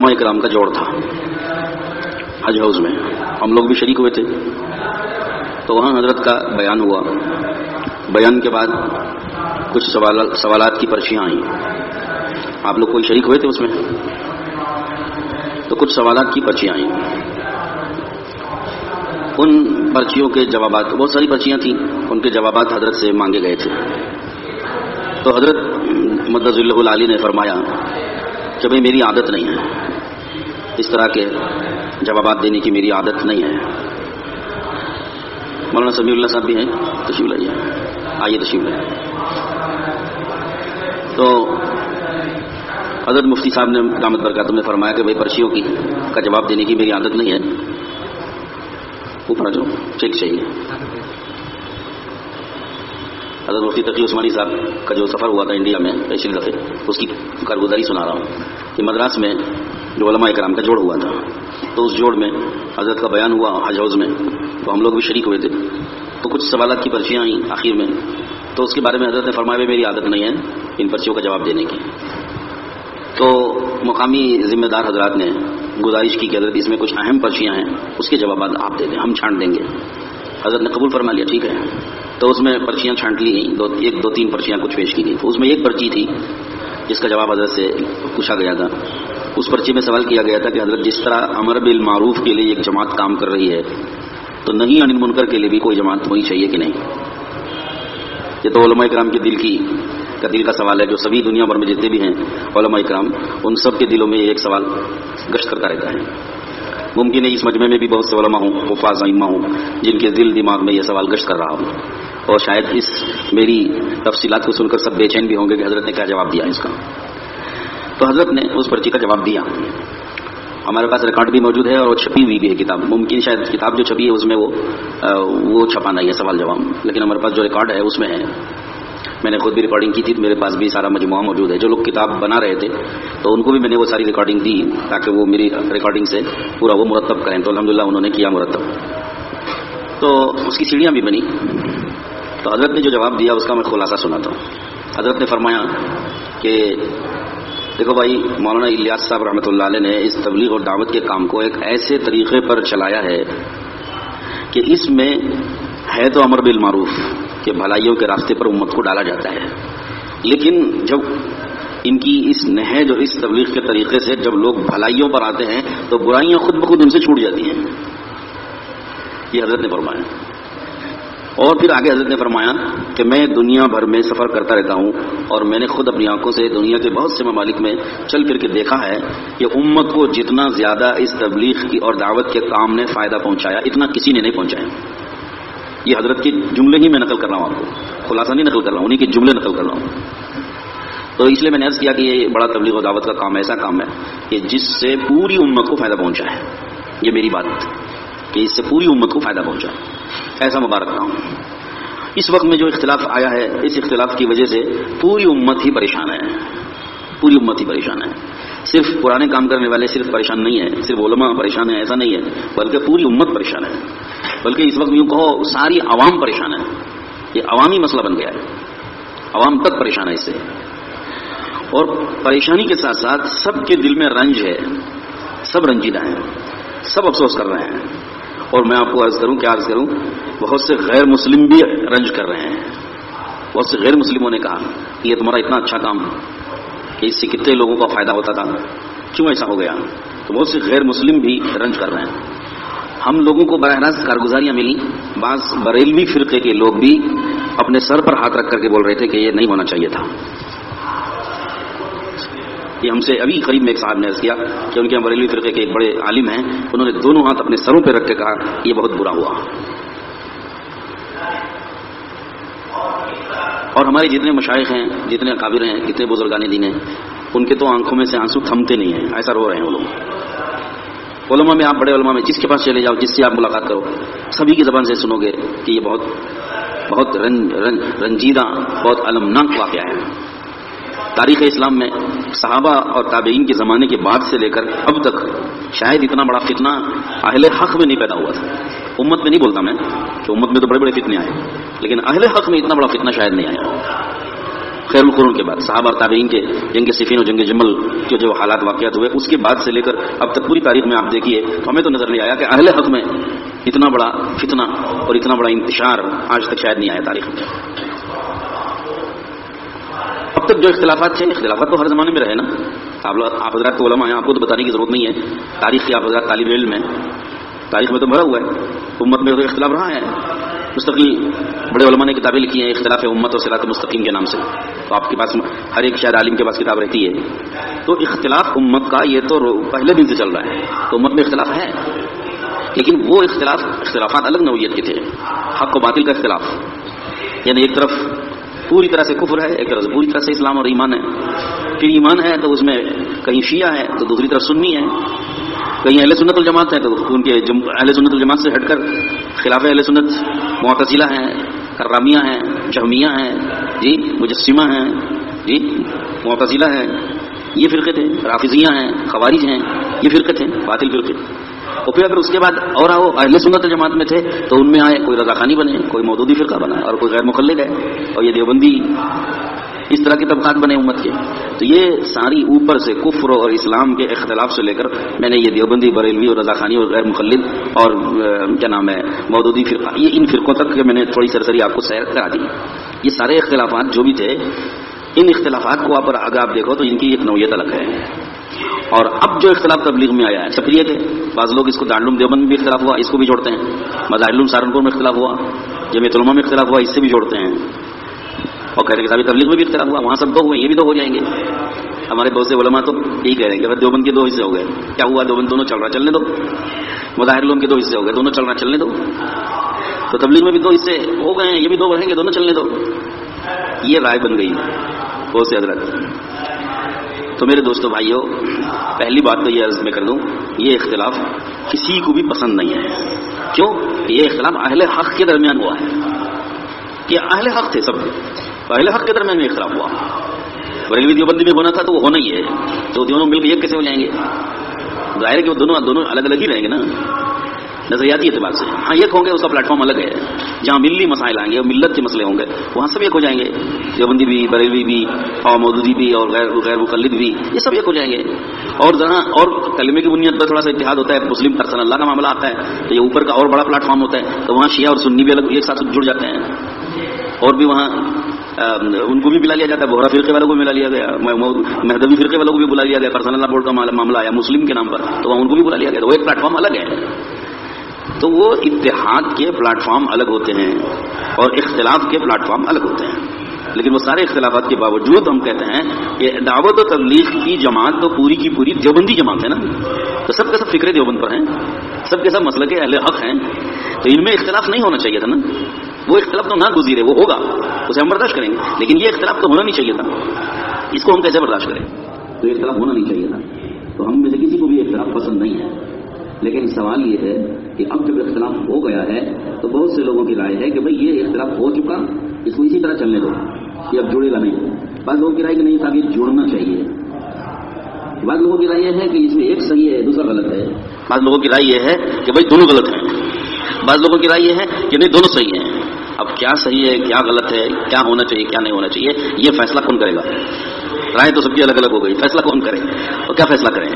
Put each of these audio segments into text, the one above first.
علماء کرام کا جوڑ تھا حج ہاؤس میں، ہم لوگ بھی شریک ہوئے تھے. تو وہاں حضرت کا بیان ہوا. بیان کے بعد کچھ سوالات کی پرچیاں آئیں. آپ لوگ کوئی شریک ہوئے تھے اس میں؟ تو کچھ سوالات کی پرچیاں آئیں. ان پرچیوں کے جوابات، بہت ساری پرچیاں تھیں، ان کے جوابات حضرت سے مانگے گئے تھے. تو حضرت مدظ اللہ العالی نے فرمایا کہ بھئی میری عادت نہیں ہے، اس طرح کے جوابات دینے کی میری عادت نہیں ہے. مولانا سمیع اللہ صاحب بھی ہیں، تشریف لائیے، آئیے تشریف لائیے. تو حضرت مفتی صاحب نے دامت برکاتہم نے فرمایا کہ بھئی پرچیوں کا جواب دینے کی میری عادت نہیں ہے. اوپر جو چیک چاہیے. حضرت مفتی تقی عثمانی صاحب کا جو سفر ہوا تھا انڈیا میں پچھلے دفعے، اس کی کارگزاری سنا رہا ہوں کہ مدراس میں جو علماء کرام کا جوڑ ہوا تھا، تو اس جوڑ میں حضرت کا بیان ہوا حج ہاؤس میں، تو ہم لوگ بھی شریک ہوئے تھے. تو کچھ سوالات کی پرچیاں آئیں آخر میں، تو اس کے بارے میں حضرت نے فرمایا میری عادت نہیں ہے ان پرچیوں کا جواب دینے کی. تو مقامی ذمہ دار حضرات نے گزارش کی کہ حضرت اس میں کچھ اہم پرچیاں ہیں، اس کے جوابات آپ دے دیں، ہم چھانٹ دیں گے. حضرت نے قبول فرما لیا، ٹھیک ہے. تو اس میں پرچیاں چھانٹ لی گئیں، دو تین پرچیاں کچھ پیش کی گئی. اس میں ایک پرچی تھی جس کا جواب حضرت سے پوچھا گیا تھا. اس پرچی میں سوال کیا گیا تھا کہ حضرت جس طرح امر بالمعروف کے لیے ایک جماعت کام کر رہی ہے، تو نہی عن المنکر کے لیے بھی کوئی جماعت ہونی چاہیے کہ نہیں. یہ تو علماء کرام کے دل کا سوال ہے، جو سبھی دنیا بھر میں جتنے بھی ہیں علماء کرام، ان سب کے دلوں میں ایک سوال گشت کرتا رہتا ہے. ممکن ہے اس مجمع میں بھی بہت سے علماء ہوں، حفاظ ائمہ ہوں، جن کے دماغ میں یہ سوال گشت کر رہا ہوں، اور شاید اس میری تفصیلات کو سن کر سب بے چین بھی ہوں گے کہ حضرت نے کیا جواب دیا اس کا. تو حضرت نے اس پرچی کا جواب دیا. ہمارے پاس ریکارڈ بھی موجود ہے اور وہ چھپی ہوئی بھی ہے کتاب. ممکن شاید کتاب جو چھپی ہے اس میں وہ چھپا نہیں ہے سوال جواب، لیکن ہمارے پاس جو ریکارڈ ہے اس میں ہے. میں نے خود بھی ریکارڈنگ کی تھی، تو میرے پاس بھی سارا مجموعہ موجود ہے. جو لوگ کتاب بنا رہے تھے تو ان کو بھی میں نے وہ ساری ریکارڈنگ دی تاکہ وہ میری ریکارڈنگ سے پورا وہ مرتب کریں. تو الحمدللہ انہوں نے کیا مرتب. تو اس کی سیڑھیاں بھی بنی. تو حضرت نے جو جواب دیا اس کا میں خلاصہ سناتا ہوں. حضرت نے فرمایا کہ دیکھو بھائی، مولانا الیاس صاحب رحمۃ اللہ علیہ نے اس تبلیغ اور دعوت کے کام کو ایک ایسے طریقے پر چلایا ہے کہ اس میں ہے تو امر بالمعروف کہ بھلائیوں کے راستے پر امت کو ڈالا جاتا ہے، لیکن جب ان کی اس نہج اور اس تبلیغ کے طریقے سے جب لوگ بھلائیوں پر آتے ہیں تو برائیاں خود بخود ان سے چھوٹ جاتی ہیں. یہ حضرت نے فرمایا. اور پھر آگے حضرت نے فرمایا کہ میں دنیا بھر میں سفر کرتا رہتا ہوں اور میں نے خود اپنی آنکھوں سے دنیا کے بہت سے ممالک میں چل پھر کے دیکھا ہے کہ امت کو جتنا زیادہ اس تبلیغ کی اور دعوت کے کام نے فائدہ پہنچایا اتنا کسی نے نہیں پہنچایا. یہ حضرت کے جملے ہی میں نقل کر رہا ہوں، آپ کو خلاصہ نہیں نقل کر رہا ہوں، انہیں کے جملے نقل کر رہا ہوں. تو اس لیے میں نے عرض کیا کہ یہ بڑا تبلیغ و دعوت کا کام ایسا کام ہے کہ جس سے پوری امت کو فائدہ پہنچا ہے. یہ میری بات کہ اس سے پوری امت کو فائدہ پہنچا ہے، ایسا مبارک کام. اس وقت میں جو اختلاف آیا ہے، اس اختلاف کی وجہ سے پوری امت ہی پریشان ہے. پوری امت ہی پریشان ہے. صرف پرانے کام کرنے والے صرف پریشان نہیں ہیں، صرف علماء پریشان ہیں ایسا نہیں ہے، بلکہ پوری امت پریشان ہے. بلکہ اس وقت یوں کہو ساری عوام پریشان ہے. یہ عوامی مسئلہ بن گیا ہے، عوام تک پریشان ہے اس سے. اور پریشانی کے ساتھ ساتھ سب کے دل میں رنج ہے، سب رنجیدہ ہیں، سب افسوس کر رہے ہیں. اور میں آپ کو عرض کروں بہت سے غیر مسلم بھی رنج کر رہے ہیں. بہت سے غیر مسلموں نے کہا کہ یہ تمہارا اتنا اچھا کام کہ اس سے کتنے لوگوں کا فائدہ ہوتا تھا، کیوں ایسا ہو گیا؟ تو بہت سے غیر مسلم بھی رنج کر رہے ہیں. ہم لوگوں کو براہ راست کارگزاریاں ملی. بعض بریلوی فرقے کے لوگ بھی اپنے سر پر ہاتھ رکھ کر کے بول رہے تھے کہ یہ نہیں ہونا چاہیے تھا. یہ ہم سے ابھی قریب میں ایک صاحب نے عرض کیا کہ ان کے بریلوی فرقے کے ایک بڑے عالم ہیں، انہوں نے دونوں ہاتھ اپنے سروں پہ رکھ کے کہا یہ بہت برا ہوا. اور ہمارے جتنے مشائخ ہیں، جتنے اکابر ہیں، جتنے بزرگان دین ہیں، ان کے تو آنکھوں میں سے آنسو تھمتے نہیں ہیں، ایسا رو رہے ہیں وہ لوگ. علماء میں آپ بڑے علماء میں جس کے پاس چلے جاؤ، جس سے آپ ملاقات کرو، سبھی کی زبان سے سنو گے کہ یہ بہت رنجیدہ، بہت المناک واقعہ ہے. تاریخ اسلام میں صحابہ اور تابعین کے زمانے کے بعد سے لے کر اب تک شاید اتنا بڑا فتنہ اہل حق میں نہیں پیدا ہوا تھا. امت میں نہیں بولتا میں کہ امت میں تو بڑے بڑے فتنے آئے، لیکن اہل حق میں اتنا بڑا فتنہ شاید نہیں آیا. خیر القرون کے بعد صحابہ اور تابعین کے جنگ صفین اور جنگ جمل کے جو حالات واقعات ہوئے اس کے بعد سے لے کر اب تک پوری تاریخ میں آپ دیکھیے تو ہمیں تو نظر نہیں آیا کہ اہل حق میں اتنا بڑا فتنہ اور اتنا بڑا انتشار آج تک شاید نہیں آیا تاریخ میں. اب تک جو اختلافات تھے، اختلافات تو ہر زمانے میں رہے نا. آپ حضرات کو علماء ہیں، آپ کو تو بتانے کی ضرورت نہیں ہے، تاریخ کی آپ حضرات طالب علم ہیں، تاریخ میں تو بھرا ہوا ہے، امت میں تو اختلاف رہا ہے مستقل. بڑے علماء نے کتابیں لکھی ہیں اختلاف امت اور صراط مستقیم کے نام سے، تو آپ کے پاس ہر ایک شاید عالم کے پاس کتاب رہتی ہے. تو اختلاف امت کا یہ تو پہلے دن سے چل رہا ہے، تو امت میں اختلاف ہے، لیکن وہ اختلافات الگ نوعیت کے تھے. حق و باطل کا اختلاف، یعنی ایک طرف پوری طرح سے کفر ہے، ایک طرف سے پوری طرح سے اسلام اور ایمان ہے. پھر ایمان ہے تو اس میں کہیں شیعہ ہے تو دوسری طرف سنی ہے، کہیں اہل سنت الجماعت ہے تو ان کے اہل سنت الجماعت سے ہٹ کر خلاف اہل سنت معتزلہ ہیں، کرامیہ ہیں، جہمیہ ہیں، جی مجسمہ ہیں، جی معتزلہ ہیں، یہ فرقے تھے. رافضیہ ہیں، خوارج ہیں، یہ فرقے تھے باطل فرقے. اور پھر اگر اس کے بعد اور آؤ اہل سنت جماعت میں تھے تو ان میں آئے کوئی رضا خانی بنے، کوئی مودودی فرقہ بنا، اور کوئی غیر مقلد ہے، اور یہ دیوبندی. اس طرح کے طبقات بنے امت کے. تو یہ ساری اوپر سے کفر اور اسلام کے اختلاف سے لے کر میں نے یہ دیوبندی، بریلوی اور رضا خانی اور غیر مقلد اور کیا نام ہے مودودی فرقہ، یہ ان فرقوں تک میں نے تھوڑی سرسری آپ کو سیر کرا دی. یہ سارے اختلافات جو بھی تھے، ان اختلافات کو اگر آپ دیکھو تو ان کی ایک نوعیت الگ ہے. اور اب جو اختلاف تبلیغ میں آیا ہے سپریے تھے، بعض لوگ اس کو دارالعلوم دیوبند میں بھی اختلاف ہوا، اس کو بھی جوڑتے ہیں. مظاہر العلوم سہارنپور میں اختلاف ہوا، جامعۃ العلماء میں اختلاف ہوا، اس سے بھی جوڑتے ہیں. اور کہتے ہیں کہ تبلیغ میں بھی اختلاف ہوا، وہاں سب دو ہوئے، یہ بھی دو ہو جائیں گے. ہمارے بہت سے علماء تو یہی کہہ رہے ہیں کہ دیوبند کے دو حصے ہو گئے، کیا ہوا دیوبند دونوں چل رہا چلنے دو. مظاہر العلوم کے دو حصے ہو گئے، دونوں چل رہا چلنے دو. تو تبلیغ میں بھی دو حصے ہو گئے ہیں، یہ بھی دو بڑھیں گے، دونوں چلنے دو. یہ رائے بن گئی بہت سے حضرات. تو میرے دوستوں بھائیوں، پہلی بات تو یہ عرض میں کر دوں، یہ اختلاف کسی کو بھی پسند نہیں ہے. کیوں؟ یہ اختلاف اہل حق کے درمیان ہوا ہے، کہ اہل حق تھے سب، اہل حق کے درمیان میں اختلاف ہوا. بریلوی دیوبندی میں ہونا تھا تو وہ ہونا ہی ہے، تو دونوں مل کے ایک کیسے ہو جائیں گے؟ ظاہر ہے کہ وہ دونوں الگ الگ ہی رہیں گے نا نظریاتی اعتبار سے. ہاں ایک ہوں گے، اس کا پلیٹ فارم الگ ہے. جہاں ملی مسائل آئیں گے اور ملت کے مسئلے ہوں گے وہاں سب ایک ہو جائیں گے، دیوبندی بھی، بریلوی بھی، اور مودودی بھی، اور غیر مقلد بھی، یہ سب ایک ہو جائیں گے. اور جہاں اور کلمے کی بنیاد پر تھوڑا سا اتحاد ہوتا ہے، مسلم پرسن اللہ کا معاملہ آتا ہے تو یہ اوپر کا اور بڑا پلیٹ فارم ہوتا ہے، تو وہاں شیعہ اور سنی بھی الگ ایک ساتھ جڑ جاتے ہیں. اور بھی وہاں ان کو بھی بلا لیا جاتا ہے، بہرا فرقے والوں کو بلا لیا گیا، مہدوی فرقے والوں کو بھی بلا لیا گیا. پرسنل اللہ بورڈ کا معاملہ آیا مسلم کے نام پر تو وہاں ان کو بھی بلا لیا گیا. تو وہ ایک پلیٹ فارم الگ ہے. تو وہ اتحاد کے پلیٹ فارم الگ ہوتے ہیں اور اختلاف کے پلیٹ فارم الگ ہوتے ہیں. لیکن وہ سارے اختلافات کے باوجود ہم کہتے ہیں کہ دعوت و تبلیغ کی جماعت تو پوری کی پوری دیوبندی جماعت ہے نا. تو سب کے سب فکر دیوبند پر ہیں، سب کے سب مسلک اہل حق ہیں. تو ان میں اختلاف نہیں ہونا چاہیے تھا نا. وہ اختلاف تو نہ گزرے، وہ ہوگا، اسے ہم برداشت کریں گے، لیکن یہ اختلاف تو ہونا نہیں چاہیے تھا. اس کو ہم کیسے برداشت کریں؟ تو یہ اختلاف ہونا نہیں چاہیے تھا. تو ہم میں سے کسی کو بھی اختلاف پسند نہیں ہے. لیکن سوال یہ ہے کہ اب جب اختلاف ہو گیا ہے تو بہت سے لوگوں کی رائے ہے کہ بھئی یہ اختلاف ہو چکا، اس کو اسی طرح چلنے دو، یہ اب جڑے گا نہیں. بعض لوگوں کی رائے کہ نہیں صاحب یہ جوڑنا چاہیے. بعض لوگوں کی رائے یہ ہے کہ اس میں ایک صحیح ہے دوسرا غلط ہے. بعض لوگوں کی رائے یہ ہے کہ بھئی دونوں غلط ہیں. بعض لوگوں کی رائے یہ ہے کہ نہیں دونوں صحیح ہیں. اب کیا صحیح ہے، کیا غلط ہے، کیا ہونا چاہیے، کیا نہیں ہونا چاہیے، یہ فیصلہ کون کرے گا؟ رائے تو سب کی الگ الگ ہو گئی، فیصلہ کون کرے اور کیا فیصلہ کریں؟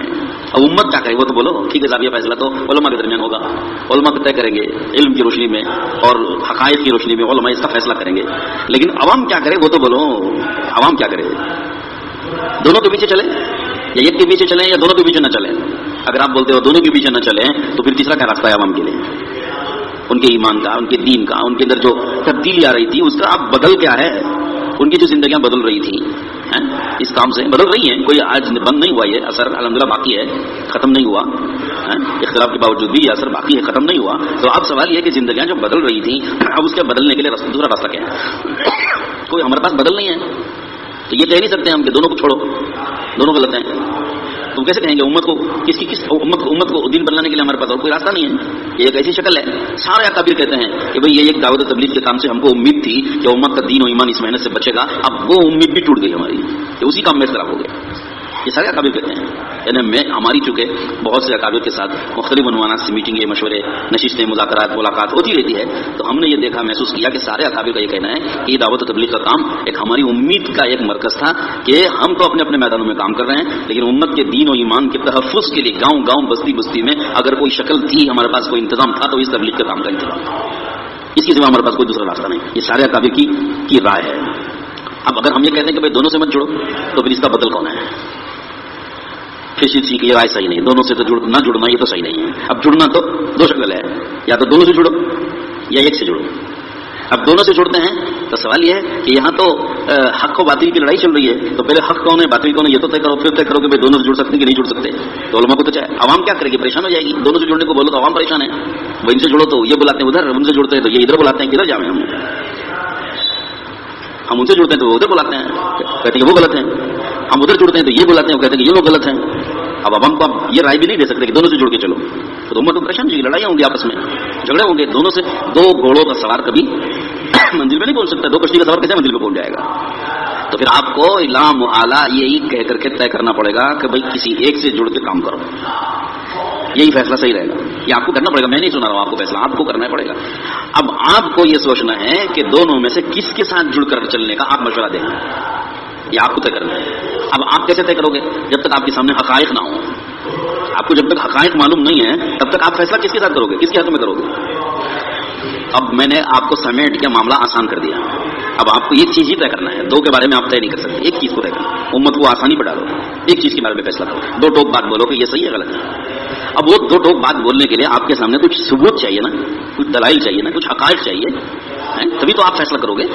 اب امت کیا کرے وہ تو بولو. ٹھیک ہے صاحب یہ فیصلہ تو علماء کے درمیان ہوگا، علماء طے کریں گے علم کی روشنی میں اور حقائق کی روشنی میں، علماء اس کا فیصلہ کریں گے. لیکن عوام کیا کرے وہ تو بولو. عوام کیا کرے؟ دونوں کے پیچھے چلے یا ایک کے پیچھے چلیں یا دونوں کے پیچھے نہ چلیں؟ اگر آپ بولتے ہو دونوں کے پیچھے نہ چلیں تو پھر تیسرا کیا راستہ ہے عوام کے لیے؟ ان کے ایمان کا، ان کے دین کا، ان کے اندر جو تبدیلی آ رہی تھی اس کا اب بدل کیا ہے؟ ان کی جو زندگیاں بدل رہی تھی اس کام سے بدل رہی ہیں، کوئی آج بند نہیں ہوا، یہ اثر الحمدللہ باقی ہے، ختم نہیں ہوا. اختلاف کے باوجود بھی یہ اثر باقی ہے، ختم نہیں ہوا. تو اب سوال یہ کہ زندگیاں جو بدل رہی تھیں اب اس کے بدلنے کے لیے دوسرا راستہ کیا ہے؟ کوئی ہمارے پاس بدل نہیں ہے تو یہ کہہ نہیں سکتے ہم کہ دونوں کو چھوڑو، دونوں غلط ہیں. تم کیسے کہیں گے امت کو امت کو دین بدلانے کے لیے ہمارے پاس اور کوئی راستہ نہیں ہے؟ یہ ایک ایسی شکل ہے. سارے اکابر کہتے ہیں کہ بھئی یہ ایک دعوت و تبلیغ کے کام سے ہم کو امید تھی کہ امت کا دین و ایمان اس محنت سے بچے گا. اب وہ امید بھی ٹوٹ گئی ہماری، کہ اسی کام میں اختلاف ہو گیا. یہ سارے اکابر کہتے ہیں. یعنی ہماری چونکہ بہت سے اکابر کے ساتھ مختلف عنوانات سے میٹنگیں، مشورے، نشستیں، مذاکرات، ملاقات ہوتی رہتی ہے، تو ہم نے یہ دیکھا، محسوس کیا کہ سارے اکابر کا یہ کہنا ہے کہ یہ دعوت و تبلیغ کا کام ایک ہماری امید کا ایک مرکز تھا کہ ہم تو اپنے اپنے میدانوں میں کام کر رہے ہیں، لیکن امت کے دین و ایمان کے تحفظ کے لیے گاؤں گاؤں، بستی بستی میں اگر کوئی شکل تھی، ہمارے پاس کوئی انتظام تھا، تو اس تبلیغ کے کام کا انتظام تھا. اس کے سوا ہمارے پاس کوئی دوسرا راستہ نہیں. یہ سارے اکابر کی رائے ہے. اب اگر ہم یہ کہتے ہیں کہ بھائی دونوں سے مت جڑو، تو پھر اس کا بدل کون ہے؟ پھر کی یہ رائے صحیح نہیں، دونوں سے تو نہ جڑنا یہ تو صحیح نہیں ہے. اب جڑنا تو دو شکل ہے، یا تو دونوں سے جڑو یا ایک سے جڑو. اب دونوں سے جڑتے ہیں تو سوال یہ ہے کہ یہاں تو حق و باطل کی لڑائی چل رہی ہے، تو پہلے حق کون ہے باطل کون ہے یہ تو طے کرو، پھر طے کرو کہ بھائی دونوں سے جڑ سکتے ہیں کہ نہیں جڑ سکتے. تو علماء کو تو چاہے، عوام کیا کرے گی؟ پریشان ہو جائے گی. دونوں سے جڑنے کو بولو تو عوام پریشان ہے. وہ ان سے جڑو تو یہ بلاتے ہیں ادھر، ان سے جڑتے ہیں تو یہ ادھر بلاتے ہیں. کدھر جائیں ہم ان سے جڑتے ہیں تو وہ ادھر بلاتے ہیں، کہتے ہیں وہ غلط ہیں. ہم ادھر جڑتے ہیں تو یہ بلاتے ہیں، کہتے ہیں کہ یہ لوگ غلط ہیں. اب عوام کو اب یہ رائے بھی نہیں دے سکتے کہ دونوں سے جڑ کے چلو، تو امت کو پریشان ہوگی، لڑائیاں ہوں گی، آپس میں جھگڑے ہوں گے. دونوں سے دو گھوڑوں کا سوار کبھی منزل میں نہیں پہنچ سکتا. دو کشتی کا سوار کیسے منزل پہ پہنچ جائے گا؟ تو پھر آپ کو لا محالہ یہی کہہ کر کے طے کرنا پڑے گا کہ بھائی کسی ایک سے جڑ کے کام کرو. یہی فیصلہ صحیح رہے گا. یہ آپ کو کرنا پڑے گا، میں نہیں سنا رہا ہوں آپ کو، فیصلہ آپ کو کرنا پڑے گا. اب آپ کو یہ سوچنا ہے کہ دونوں میں سے کس کے ساتھ جڑ کر چلنے کا آپ مشورہ دیں گے، یہ آپ کو طے کرنا ہے. اب آپ کیسے طے کرو گے؟ جب تک آپ کے سامنے حقائق نہ ہوں. آپ کو جب تک حقائق معلوم نہیں ہے تب تک آپ فیصلہ کس کے ساتھ کرو گے، کس کے حق میں کرو گے؟ اب میں نے آپ کو سمیٹ کے معاملہ آسان کر دیا. اب آپ کو ایک چیز ہی طے کرنا ہے، دو کے بارے میں آپ طے نہیں کر سکتے. ایک چیز کو طے کرنا، امت کو آسانی پہ ڈالو، ایک چیز کے بارے میں فیصلہ کرو. دو ٹوک بات بولو کہ یہ صحیح ہے غلط ہے. اب وہ دو ٹوک بات بولنے کے لیے آپ کے سامنے کچھ ثبوت چاہیے نا، کچھ دلائل چاہیے نا، کچھ حقائق چاہیے، تبھی تو آپ فیصلہ کرو گے.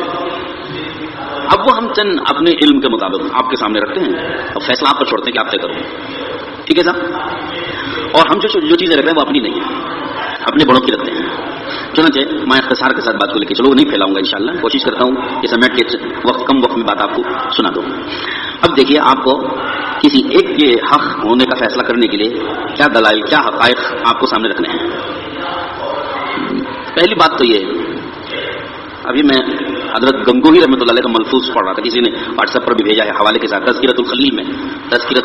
اب وہ ہم چند اپنے علم کے مطابق آپ کے سامنے رکھتے ہیں، اب فیصلہ آپ پر چھوڑتے ہیں کہ آپ طے کرو. ٹھیک ہے صاحب؟ اور ہم جو چیزیں رکھتے ہیں وہ اپنی نہیں ہیں، اپنے بڑوں کی رکھتے ہیں. چنانچہ میں اختصار کے ساتھ بات کو لے کے چلو نہیں پھیلاؤں گا انشاءاللہ، کوشش کرتا ہوں کہ سمیٹ کے کم وقت میں بات آپ کو سنا دوں. اب دیکھیے، آپ کو کسی ایک کے حق ہونے کا فیصلہ کرنے کے لیے کیا دلائل، کیا حقائق آپ کو سامنے رکھنے ہیں. پہلی بات تو یہ، ابھی میں حضرت گنگوہی رحمۃ اللہ علیہ کا ملفوظ پڑھ رہا تھا، کسی نے واٹس ایپ پر بھی بھیجا ہے حوالے کے ساتھ. تذکرۃ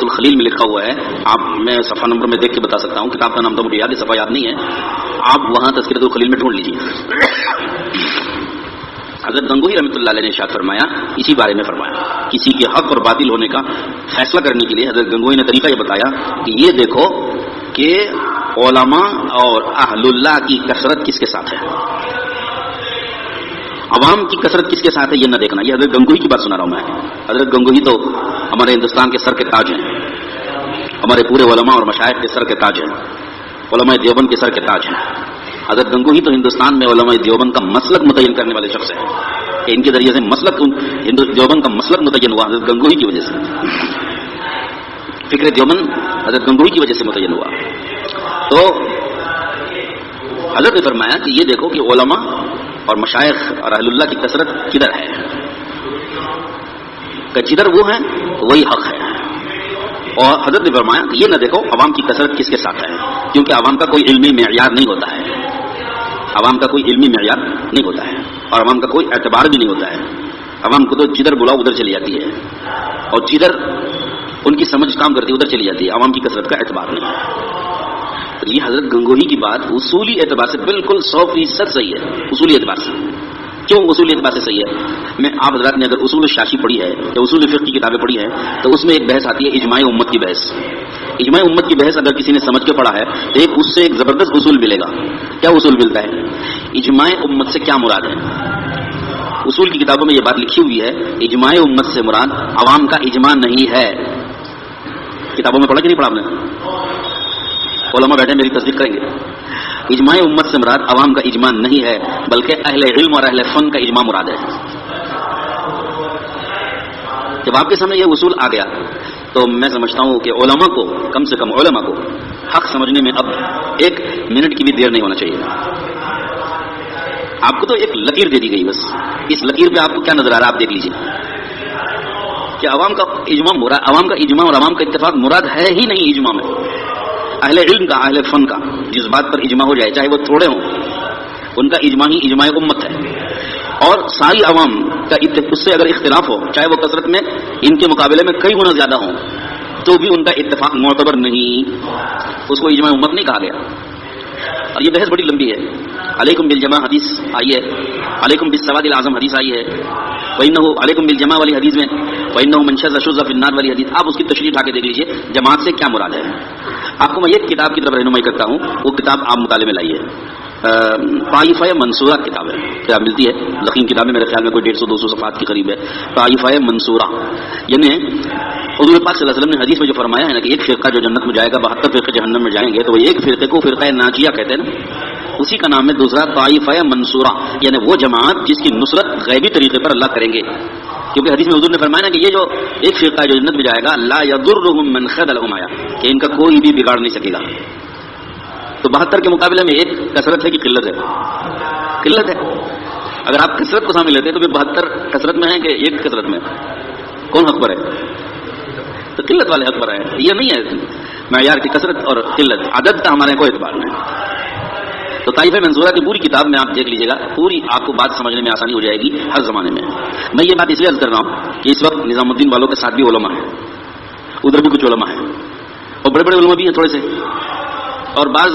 الخلیل میں لکھا ہوا ہے. آپ، میں صفحہ نمبر میں دیکھ کے بتا سکتا ہوں، کتاب کا نام تو مجھے یاد ہے، صفحہ یاد نہیں ہے. آپ وہاں تذکرۃ الخلیل میں ڈھونڈ لیجیے. حضرت گنگوہی رحمۃ اللہ علیہ نے ارشاد فرمایا، اسی بارے میں فرمایا، کسی کے حق اور باطل ہونے کا فیصلہ کرنے کے لیے حضرت گنگوہی نے طریقہ یہ بتایا کہ یہ دیکھو کہ علماء اور اہل اللہ کی کثرت کس کے ساتھ ہے، عوام کی کثرت کس کے ساتھ ہے یہ نہ دیکھنا. یہ حضرت گنگوہی کی بات سنا رہا ہوں میں. حضرت گنگوہی تو ہمارے ہندوستان کے سر کے تاج ہیں، ہمارے پورے علماء اور مشائخ کے سر کے تاج ہیں، علماء دیوبند کے سر کے تاج ہیں. حضرت گنگوہی تو ہندوستان میں علماء دیوبند کا مسلک متعین کرنے والے شخص ہیں کہ ان کے ذریعے سے دیوبند کا مسلک متعین ہوا حضرت گنگوہی کی وجہ سے. فکر دیوبند حضرت گنگوہی کی وجہ سے متعین ہوا. تو حضرت نے فرمایا کہ یہ دیکھو کہ علماء اور مشائخ اور اہل اللہ کی کثرت کدھر ہے، کہ جدھر وہ ہیں وہی حق ہے. اور حضرت نے فرمایا کہ یہ نہ دیکھو عوام کی کثرت کس کے ساتھ ہے، کیونکہ عوام کا کوئی علمی معیار نہیں ہوتا ہے، عوام کا کوئی علمی معیار نہیں ہوتا ہے، اور عوام کا کوئی اعتبار بھی نہیں ہوتا ہے. عوام کو تو جدھر بلاؤ ادھر چلی جاتی ہے، اور جدھر ان کی سمجھ کام کرتی ہے ادھر چلی جاتی ہے. عوام کی کثرت کا اعتبار نہیں ہے. یہ حضرت گنگوہی کی بات اصولی اعتبار سے بالکل 100% صحیح ہے. اصولی اعتبار سے کیوں اصولی اعتبار سے صحیح ہے؟ میں آپ حضرات نے اگر اصول شاشی پڑھی ہے یا اصول فقہ کی کتابیں پڑھی ہیں تو اس میں ایک بحث آتی ہے اجماع امت کی بحث. اجماع امت کی بحث اگر کسی نے سمجھ کے پڑھا ہے تو اس سے ایک زبردست اصول ملے گا. کیا اصول ملتا ہے؟ اجماع امت سے کیا مراد ہے؟ اصول کی کتابوں میں یہ بات لکھی ہوئی ہے، اجماع امت سے مراد عوام کا اجماع نہیں ہے. کتابوں میں پڑھا کہ نہیں پڑھا آپ نے؟ علماء بیٹھے میری تصدیق کریں گے. اجماع امت سے مراد عوام کا اجماع نہیں ہے بلکہ اہل علم اور اہل فن کا اجماع مراد ہے. جب آپ کے سامنے یہ اصول آ گیا تو میں سمجھتا ہوں کہ علماء کو، کم سے کم علماء کو حق سمجھنے میں اب ایک منٹ کی بھی دیر نہیں ہونا چاہیے. آپ کو تو ایک لکیر دے دی گئی، بس اس لکیر پہ آپ کو کیا نظر آ رہا ہے آپ دیکھ لیجیے کہ عوام کا اجماع مراد، عوام کا اجماع اور عوام کا اتفاق مراد ہے ہی نہیں. اجماع میں اہل علم کا، اہل فن کا جس بات پر اجماع ہو جائے چاہے وہ تھوڑے ہوں، ان کا اجماع ہی اجماع امت ہے. اور ساری عوام کا اس سے اگر اختلاف ہو چاہے وہ کثرت میں ان کے مقابلے میں کئی گنا زیادہ ہوں تو بھی ان کا اتفاق معتبر نہیں، اس کو اجماع امت نہیں کہا گیا. اور یہ بحث بڑی لمبی ہے. علیکم بالجماع حدیث آئی ہے، علیکم بالسواد الاعظم حدیث آئی ہے، وَإِنَّهُ علیکم بالجماع والی حدیث میں وَإِنَّهُ مَنْ شَذَّ شُذَّ فِي النَّارِ والی حدیث، آپ اس کی تشریح اٹھا کے دیکھ لیجئے جماعت سے کیا مراد ہے. آپ کو میں ایک کتاب کی طرف رہنمائی کرتا ہوں، وہ کتاب آپ مطالعے میں لائیے. طائفہ منصورہ کتاب ہے، کتاب ملتی ہے لقیم کتاب میں، میرے خیال میں کوئی 150-200 صفحات کے قریب ہے. طائفہ منصورہ یعنی حضور پاک صلی اللہ علیہ وسلم نے حدیث میں جو فرمایا ہے نا کہ ایک فرقہ جو جنت میں جائے گا 72 فرقے جہنم میں جائیں گے، تو وہ ایک فرقے کو فرقہ ناجیہ کہتے ہیں نا، اسی کا نام ہے دوسرا طائفہ منصورہ، یعنی وہ جماعت جس کی نصرت غیبی طریقے پر اللہ کریں گے. کیونکہ حدیث میں حضور نے فرمایا نا کہ یہ جو ایک فرقہ جو جنت میں جائے گا لا یضرهم من خذلهم آیا، کہ ان کا کوئی بھی بگاڑ نہیں سکے گا. تو 72 کے مقابلے میں ایک کثرت ہے کہ قلت ہے؟ قلت ہے. اگر آپ کثرت کو سامنے لیتے ہیں تو پھر 72 کثرت میں ہے کہ ایک کثرت میں؟ کون حق پر ہے؟ تو قلت والے حق پر ہے. یہ نہیں ہے معیار کی کثرت اور قلت، عدد کا ہمارے کوئی اعتبار نہیں. تو طائفہ منصورہ کی پوری کتاب میں آپ دیکھ لیجیے گا، پوری آپ کو بات سمجھنے میں آسانی ہو جائے گی ہر زمانے میں. میں یہ بات اس لیے عرض کر رہا ہوں کہ اس وقت نظام الدین والوں کے ساتھ بھی علماء ہیں، ادھر بھی کچھ علماء ہیں، اور بڑے بڑے علماء بھی ہیں تھوڑے سے، اور بعض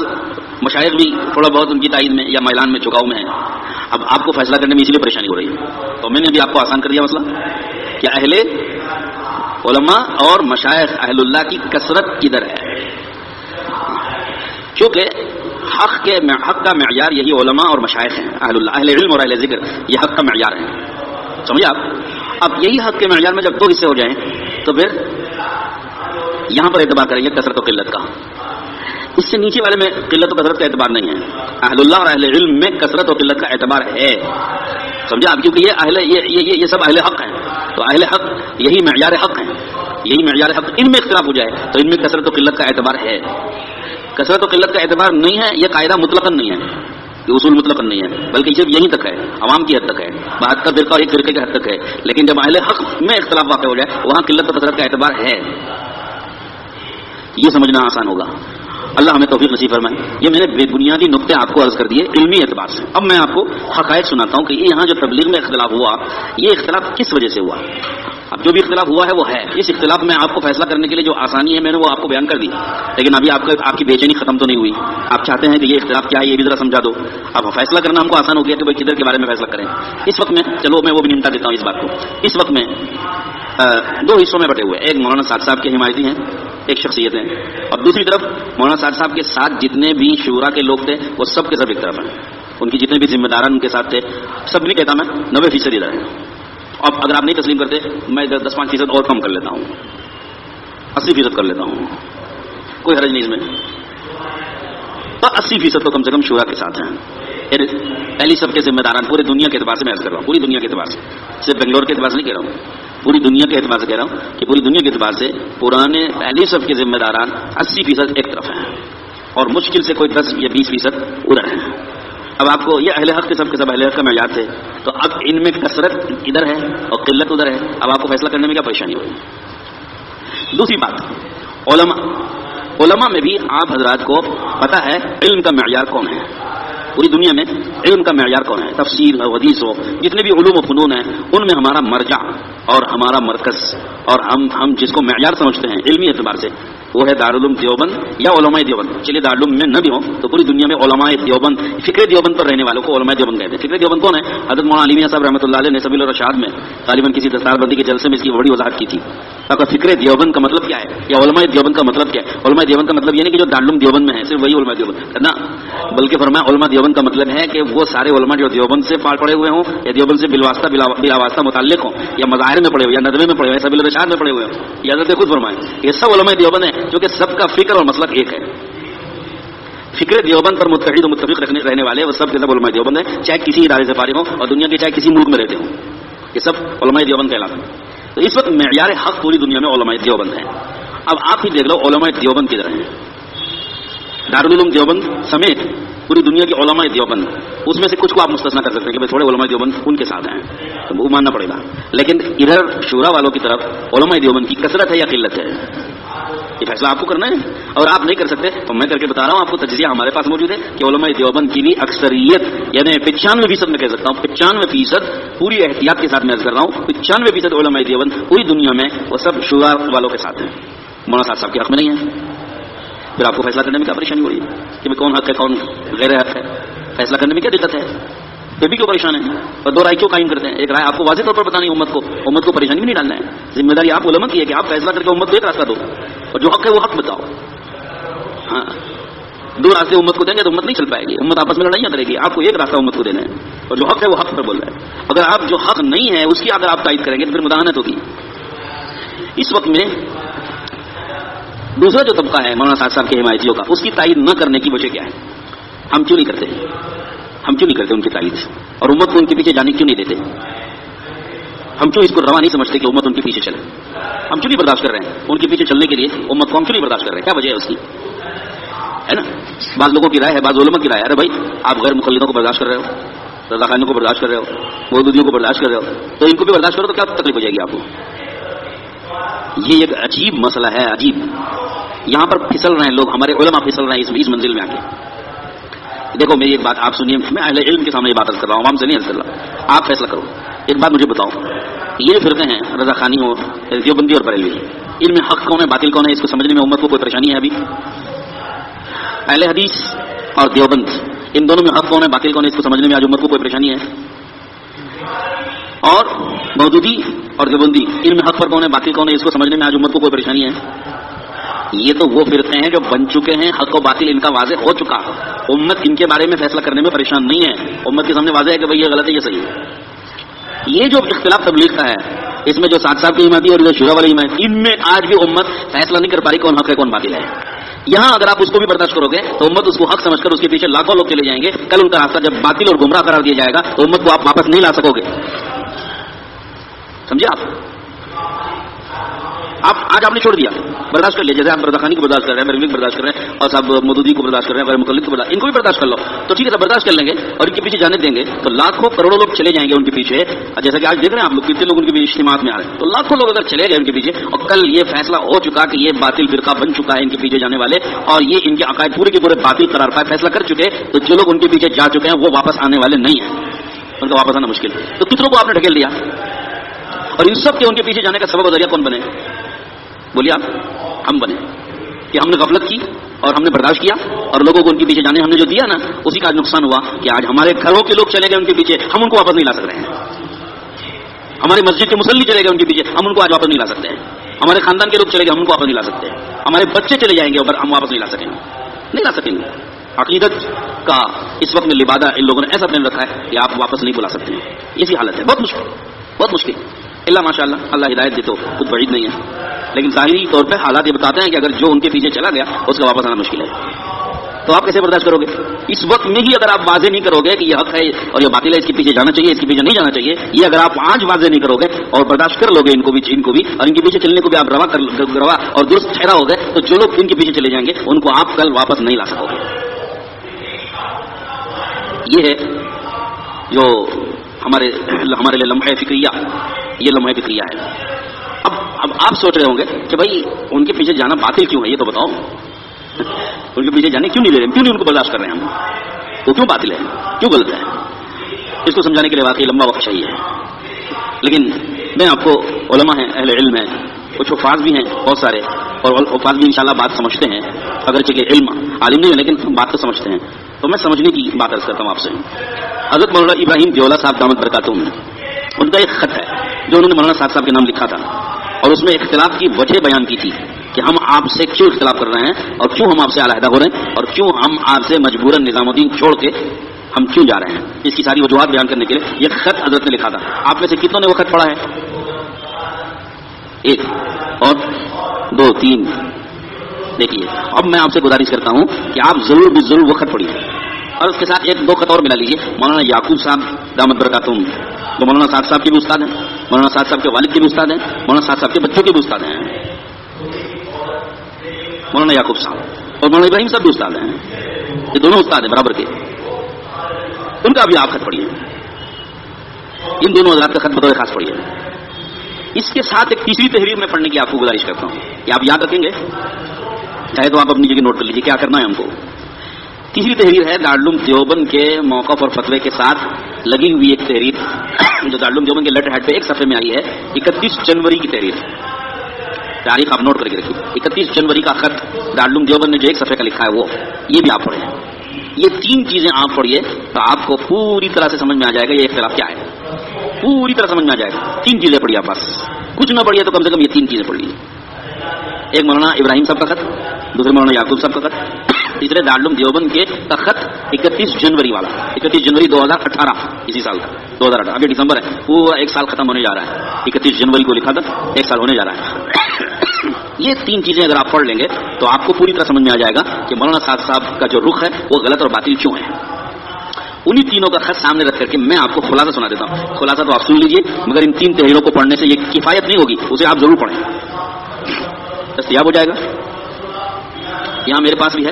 مشائخ بھی تھوڑا بہت ان کی تائید میں یا میلان میں جھکاؤ میں ہیں. اب آپ کو فیصلہ کرنے میں اس لیے پریشانی ہو رہی ہے، تو میں نے بھی آپ کو آسان کر دیا مسئلہ کہ اہل علماء اور مشائخ اہل اللہ کی کثرت کدھر ہے. کیونکہ حق کا معیار یہی علماء اور مشائخ ہیں، اہل اللہ، اہل علم اور اہل ذکر، یہ حق کا معیار ہے. سمجھے آپ؟ اب یہی حق کے معیار میں جب دو حصے ہو جائیں تو پھر یہاں پر اعتبار کریں گے کثرت و قلت کا. اس سے نیچے والے میں قلت و کثرت کا اعتبار نہیں ہے. اہل اللہ اور اہل علم میں کثرت و قلت کا اعتبار ہے. سمجھا آپ؟ کیونکہ یہ سب اہل حق ہیں، تو اہل حق یہی معیار حق ہیں، یہی معیار حق. ان میں اختلاف ہو جائے تو ان میں کثرت و قلت کا اعتبار ہے. کثرت و قلت کا اعتبار نہیں ہے، یہ قاعدہ مطلقاً نہیں ہے، یہ اصول مطلقاً نہیں ہے، بلکہ صرف یہیں تک ہے، عوام کی حد تک ہے، 72 فرقہ ایک فرقے کی حد تک ہے. لیکن جب اہل حق میں اختلاف واقع ہو جائے وہاں قلت و کثرت کا اعتبار ہے. یہ سمجھنا آسان ہوگا. اللہ ہمیں توفیق نصیب فرمائے. یہ میں نے بے بنیادی نقطے آپ کو عرض کر دیے علمی اعتبار سے. اب میں آپ کو حقائق سناتا ہوں کہ یہاں جو تبلیغ میں اختلاف ہوا، یہ اختلاف کس وجہ سے ہوا. اب جو بھی اختلاف ہوا ہے وہ ہے. اس اختلاف میں آپ کو فیصلہ کرنے کے لیے جو آسانی ہے میں نے وہ آپ کو بیان کر دی، لیکن ابھی آپ کی بے چینی ختم تو نہیں ہوئی. آپ چاہتے ہیں کہ یہ اختلاف کیا ہے یہ بھی ذرا سمجھا دو. اب فیصلہ کرنا ہم کو آسان ہو گیا کہ بھائی کدھر کے بارے میں فیصلہ کریں. اس وقت میں چلو میں وہ بھی نمٹا دیتا ہوں اس بات کو. اس وقت میں دو حصوں میں بٹے ہوئے، ایک مولانا سعد صاحب کے حمایتی ہیں، ایک شخصیت ہیں، اور دوسری طرف مولانا سعد صاحب کے ساتھ جتنے بھی شورا کے لوگ تھے وہ سب کے سب ایک طرف ہیں. ان کی جتنے بھی ذمہ داران ان کے ساتھ تھے، سب نہیں کہتا میں 90% ادھر ہیں. اب اگر آپ نہیں تسلیم کرتے میں 10-5% اور کم کر لیتا ہوں، 80% کر لیتا ہوں، کوئی حرج نہیں اس میں. تو 80% تو کم سے کم شورا کے ساتھ ہیں. پہلی سب کے ذمہ داران پورے دنیا کے اعتبار سے میں عرض کر رہا ہوں، پوری دنیا کے اعتبار سے، صرف بنگلور کے اعتبار سے نہیں کہہ رہا ہوں، پوری دنیا کے اعتبار سے کہہ رہا ہوں کہ پوری دنیا کے اعتبار سے پرانے پہلی سب کے ذمہ داران 80% ایک طرف ہیں اور مشکل سے کوئی 10 یا 20% ادھر ہیں. اب آپ کو یہ اہل حق کے سب اہل حق کا معیار تھے، تو اب ان میں کثرت ادھر ہے اور قلت ادھر ہے. اب آپ کو فیصلہ کرنے میں کیا پریشانی ہوئی. دوسری بات، علماء میں بھی آپ حضرات کو پتہ ہے علم کا معیار کون ہے. پوری دنیا میں علم کا معیار کون ہے. تفسیر ہو، حدیث ہو، جتنے بھی علوم و فنون ہیں ان میں ہمارا مرجع اور ہمارا مرکز اور ہم جس کو معیار سمجھتے ہیں علمی اعتبار سے وہ ہے دارالعلوم دیوبند یا علماء دیوبند. چلیے دارالعلوم میں نہ بھی ہوں تو پوری دنیا میں علماء دیوبند، فکر دیوبند پر رہنے والوں کو علماء دیوبند کہتے ہیں. فکر دیوبند کون ہے؟ حضرت مولانا علی میاں صاحب رحمۃ اللہ علیہ نے سبیل الرشاد میں غالباً کسی دستار بندی کے جلسے میں اس کی بڑی وضاحت کی تھی. اگر فکر دیوبند کا مطلب کیا ہے یا علماء دیوبند کا مطلب کیا ہے؟ علماء دیوبند کا مطلب یہ نہیں کہ جو دارالعلوم دیوبند میں ہے صرف وہی علماء دیوبند نہ، بلکہ فرمایا علماء دیوبند کا مطلب ہے کہ وہ سارے علماء جو دیوبند سے پڑے ہوئے ہوں یا دیوبند سے بالواسطہ بلا واسطہ متعلق ہوں یا مظاہر میں پڑے ہوئے یا ندوے میں پڑے ہوئے یا سبیل الرشاد میں پڑے ہوئے ہوں. یہ حضرت خود فرمائیں یہ سب علماء دیوبند ہیں کیونکہ سب کا فکر اور مسلک ایک ہے. فکر دیوبند پر متحد و متفق رہنے والے وہ سب کے سب علماء دیوبند ہیں، چاہے کسی ادارے سے فارغ ہوں اور دنیا کے چاہے کسی ملک میں رہتے ہوں، یہ سب علماء دیوبند کہلاتے ہیں. تو اس وقت معیار حق پوری دنیا میں علماء دیوبند ہیں. اب آپ ہی دیکھ لو علماء دیوبند کدھر ہیں. دارالعلوم دیوبند سمیت پوری دنیا کی علماء دیوبند، اس میں سے کچھ کو آپ مستثنا کر سکتے ہیں کہ تھوڑے علماء دیوبند ان کے ساتھ ہیں تو وہ ماننا پڑے گا. لیکن ادھر شورا والوں کی طرف علماء دیوبند کی کثرت ہے یا قلت ہے، یہ فیصلہ آپ کو کرنا ہے. اور آپ نہیں کر سکتے تو میں کر کے بتا رہا ہوں آپ کو. تجزیہ ہمارے پاس موجود ہے کہ علماء دیوبند کی بھی اکثریت یعنی 95% میں کہہ سکتا ہوں 95% پوری احتیاط کے ساتھ میں عرض کر رہا ہوں 95% علماء دیوبند پوری دنیا میں وہ سب شورا والوں کے ساتھ ہیں. مولانا صاحب کے حق میں نہیں ہے، پھر آپ کو فیصلہ کرنے میں کیا پریشانی ہو رہی ہے کہ کون حق ہے کون غیر حق ہے؟ فیصلہ کرنے میں کیا دقت ہے؟ پھر بھی کیوں پریشان ہیں اور دو رائے کیوں قائم کرتے ہیں؟ ایک رائے آپ کو واضح طور پر بتانی ہے امت کو پریشانی بھی نہیں ڈالنا ہے. ذمہ داری آپ علماء کی ہے کہ آپ فیصلہ کر کے امت کو ایک راستہ دو اور جو حق ہے وہ حق بتاؤ. ہاں دو راستے امت کو دیں گے تو امت نہیں چل پائے گی، امت آپس میں لڑائیاں کرے گی. آپ کو ایک راستہ امت کو دینا ہے اور جو حق ہے وہ حق پر بول رہا ہے. اگر آپ جو حق نہیں ہے اس کی اگر آپ تائید کریں گے تو پھر مداحنت ہوگی. اس وقت میں دوسرا جو طبقہ ہے مولانا صاحب کے حمایتیوں کا، اس کی تائید نہ کرنے کی وجہ کیا ہے؟ ہم کیوں نہیں کرتے ان کی تائید اور امت کو ان کے پیچھے جانے کیوں نہیں دیتے؟ ہم کیوں اس کو روا نہیں سمجھتے کہ امت ان کے پیچھے چلے؟ ہم کیوں نہیں برداشت کر رہے ہیں ان کے پیچھے چلنے کے لیے امت کو؟ ہم کیوں نہیں برداشت کر رہے ہیں؟ کیا وجہ ہے اس کی؟ ہے نا، بعض لوگوں کی رائے ہے، بعض علماء کی رائے ہے، ارے بھائی آپ غیر مقلدوں کو برداشت کر رہے ہو، رضاخانیوں کو برداشت کر رہے ہو، مودودیوں کو برداشت کر رہے ہو، تو ان کو بھی برداشت کرو تو کیا تکلیف ہو جائے گی آپ کو؟ یہ ایک عجیب مسئلہ ہے، عجیب. یہاں پر پھسل رہے ہیں لوگ، ہمارے علماء پھسل رہے ہیں اس منزل میں آ کے. دیکھو میری ایک بات آپ سنیے، میں اہل علم کے سامنے یہ بات عرض کر رہا ہوں، عوام سے نہیں عرض کر رہا. آپ فیصلہ کرو. ایک بات مجھے بتاؤ، یہ فرقے ہیں رضا خانی ہو، دیوبندی اور بریلوی، ان میں حق کون ہے باطل کون ہے اس کو سمجھنے میں امت کو کوئی پریشانی ہے ابھی؟ اہل حدیث اور دیوبند ان دونوں میں حق کون ہے باطل کون ہے اس کو سمجھنے میں آج امت کو کوئی پریشانی ہے؟ اور مودودی اور دیوبندی ان میں حق پر کون ہے باطل کون ہے اس کو سمجھنے میں آج امت کو کوئی پریشانی ہے؟ یہ تو وہ فرقے ہیں جو بن چکے ہیں، حق و باطل ان کا واضح ہو چکا. امت ان کے بارے میں فیصلہ کرنے میں پریشان نہیں ہے، امت کے سامنے واضح ہے کہ بھئی یہ غلط ہے یہ صحیح ہے. یہ جو اختلاف تبلیغ کا ہے اس میں جو ساتھ صاحب کی حمایتی اور جو شورا والی حمایت، ان میں آج بھی امت فیصلہ نہیں کر پا رہی کون حق ہے کون باطل ہے. یہاں اگر آپ اس کو بھی برداشت کرو گے تو امت اس کو حق سمجھ کر اس کے پیچھے لاکھوں لوگ چلے جائیں گے. کل ان کا راستہ جب باطل اور گمراہ قرار دیا جائے گا تو امت کو آپ واپس نہیں لا سکو گے. سمجھے آپ آج آپ نے چھوڑ دیا، برداشت کر لیا. جیسے آپ رضاخانی کو برداشت کر رہے ہیں، بریلوی کو برداشت کر رہے ہیں اور صاحب مودودی کو برداشت کر رہے ہیں، غیر مقلد کو برداشت، ان کو بھی برداشت کر لو تو ٹھیک ہے، سب برداشت کر لیں گے اور ان کے پیچھے جانے دیں گے تو لاکھوں کروڑوں لوگ چلے جائیں گے ان کے پیچھے. جیسا کہ آج دیکھ رہے ہیں آپ لوگ کتنے لوگ ان کے پیچھے اجتماعات میں آ رہے ہیں، تو لاکھوں لوگ اگر چلے گئے ان کے پیچھے اور کل یہ فیصلہ ہو چکا کہ یہ باطل فرقہ بن چکا ہے ان کے پیچھے جانے والے اور یہ ان کے عقائد پورے کے پورے باطل قرار پائے فیصلہ کر چکے، تو جو لوگ ان کے پیچھے جا چکے ہیں وہ واپس آنے والے نہیں ہیں، ان کا واپس آنا مشکل. تو کتنوں کو آپ نے ڈھکیل دیا اور ان سب کے ان کے پیچھے جانے کا سبب ذریعہ کون بنے؟ بولیے آپ. ہم بنے کہ ہم نے غفلت کی اور ہم نے برداشت کیا اور لوگوں کو ان کے پیچھے جانے ہم نے جو دیا نا اسی کا نقصان ہوا کہ آج ہمارے گھروں کے لوگ چلے گئے ان کے پیچھے، ہم ان کو واپس نہیں لا سک رہے ہیں. ہماری مسجد کے مصلی چلے گئے ان کے پیچھے، ہم ان کو آج واپس نہیں لا سکتے ہیں. ہمارے خاندان کے لوگ چلے گئے، ہم ان کو واپس نہیں لا سکتے ہیں. ہمارے بچے چلے جائیں گے اور ہم واپس نہیں لا سکیں گے. عقیدت کا اس وقت میں لبادہ ان لوگوں نے ایسا پہن رکھا ہے کہ آپ واپس نہیں بلا سکتے ہیں. اسی حالت ہے، بہت مشکل. اللہ ماشاء اللہ، اللہ ہدایت دے تو کچھ بعید نہیں ہے، لیکن ظاہری طور پہ حالات یہ بتاتے ہیں کہ اگر جو ان کے پیچھے چلا گیا اس کا واپس آنا مشکل ہے. تو آپ کیسے برداشت کرو گے؟ اس وقت میں ہی اگر آپ واضح نہیں کرو گے کہ یہ حق ہے اور یہ باطل ہے، اس کے پیچھے جانا چاہیے، اس کے پیچھے نہیں جانا چاہیے، یہ اگر آپ آج واضح نہیں کرو گے اور برداشت کر لو گے ان کو بھی اور ان کے پیچھے چلنے کو بھی آپ روا اور درست ٹھہرا ہو گئے تو جو لوگ ان کے پیچھے چلے جائیں گے ان کو آپ کل واپس نہیں لا سکو گے. یہ ہے جو ہمارے لیے لمحہ فکریہ، یہ لمحہ فکریہ ہے. اب آپ سوچ رہے ہوں گے کہ بھائی ان کے پیچھے جانا باطل کیوں ہے، یہ تو بتاؤ. ان کے پیچھے جانے کیوں نہیں لے رہے ہیں، کیوں نہیں ان کو برداشت کر رہے ہیں ہم؟ وہ کیوں باطل ہے، کیوں غلط ہے؟ اس کو سمجھانے کے لیے واقعی لمبا وقت چاہیے. لیکن میں آپ کو علماء ہیں، اہل علم ہیں، کچھ حفاظ بھی ہیں بہت سارے، اور حفاظ بھی انشاءاللہ بات سمجھتے ہیں، اگرچہ کہ عالم نہیں ہے لیکن بات تو سمجھتے ہیں. تو میں سمجھنے کی بات عرض کرتا ہوں آپ سے. حضرت مولانا ابراہیم دیولہ صاحب دامت برکاتہم، ان کا ایک خط ہے جو انہوں نے مولانا صاحب کے نام لکھا تھا اور اس میں اختلاف کی وجہ بیان کی تھی کہ ہم آپ سے کیوں اختلاف کر رہے ہیں اور کیوں ہم آپ سے علیحدہ ہو رہے ہیں اور کیوں ہم آپ سے مجبوراً نظام الدین چھوڑ کے ہم کیوں جا رہے ہیں. اس کی ساری وجوہات بیان کرنے کے لیے یہ خط حضرت نے لکھا تھا. آپ میں سے کتنوں نے وہ خط پڑھا ہے؟ ایک اور دو تین. دیکھیے اب میں آپ سے گزارش کرتا ہوں کہ آپ ضرور وہ خط پڑھیے اور اس کے ساتھ ایک دو خط اور ملا لیجیے. مولانا یعقوب صاحب دامت برکاتہم جو مولانا صاحب کے بھی استاد ہیں، مولانا صاحب کے والد کے بھی استاد ہیں، مولانا صاحب کے بچوں کے بھی استاد ہیں. مولانا یعقوب صاحب اور مولانا ابراہیم صاحب بھی استاد ہیں، یہ دونوں استاد ہیں برابر کے. ان کا بھی آپ خط پڑھیے، ان دونوں حضرات کا خط بطور خاص پڑھیے. اس کے ساتھ ایک تیسری تحریر میں پڑھنے کی آپ کو گزارش کرتا ہوں کہ آپ یاد رکھیں گے، چاہے تو آپ اپنی جگہ نوٹ کر لیجیے کیا کرنا ہے ہم کو. تیسری تحریر ہے دارالعلوم دیوبند کے موقف اور فتوے کے ساتھ لگی ہوئی ایک تحریر جو دارالعلوم دیوبند کے لیٹر ہیڈ پہ ایک صفحے میں آئی ہے، 31 جنوری کی تحریر. تاریخ آپ نوٹ کر کے رکھیے. 31 جنوری کا خط دارالعلوم دیوبند نے جو ایک صفحے کا لکھا ہے وہ یہ بھی آپ پڑھیں. یہ 3 چیزیں آپ پڑھیے تو آپ کو پوری طرح سے سمجھ میں آ جائے گا یہ اختلاف کیا ہے. پوری طرح سمجھ میں آ جائے گا. 3 چیزیں پڑھیے آپ، بس کچھ نہ پڑھیے تو کم سے کم یہ 3 چیزیں پڑھ لیجیے. ایک مولانا ابراہیم صاحب کا خط، دوسرے مولانا یعقوب صاحب کا خط، تیسرے دارالعلوم دیوبند کے خط 31 جنوری والا، 31 جنوری 2018 اسی سال کا 2018. ابھی دسمبر ہے، پورا ایک سال ختم ہونے جا رہا ہے. 31 جنوری کو لکھا تھا، ایک سال ہونے جا رہا ہے. یہ 3 چیزیں اگر آپ پڑھ لیں گے تو آپ کو پوری طرح سمجھ میں آ جائے گا کہ مولانا سعد صاحب کا جو رخ ہے وہ غلط اور باطل کیوں ہے. انہی تینوں کا خط سامنے رکھ کر کے میں آپ کو خلاصہ سنا دیتا ہوں. خلاصہ تو آپ سن لیجئے، مگر ان 3 تحریروں کو پڑھنے سے یہ کفایت نہیں ہوگی، اسے آپ ضرور پڑھیں، دستیاب ہو جائے گا. یہاں میرے پاس بھی ہے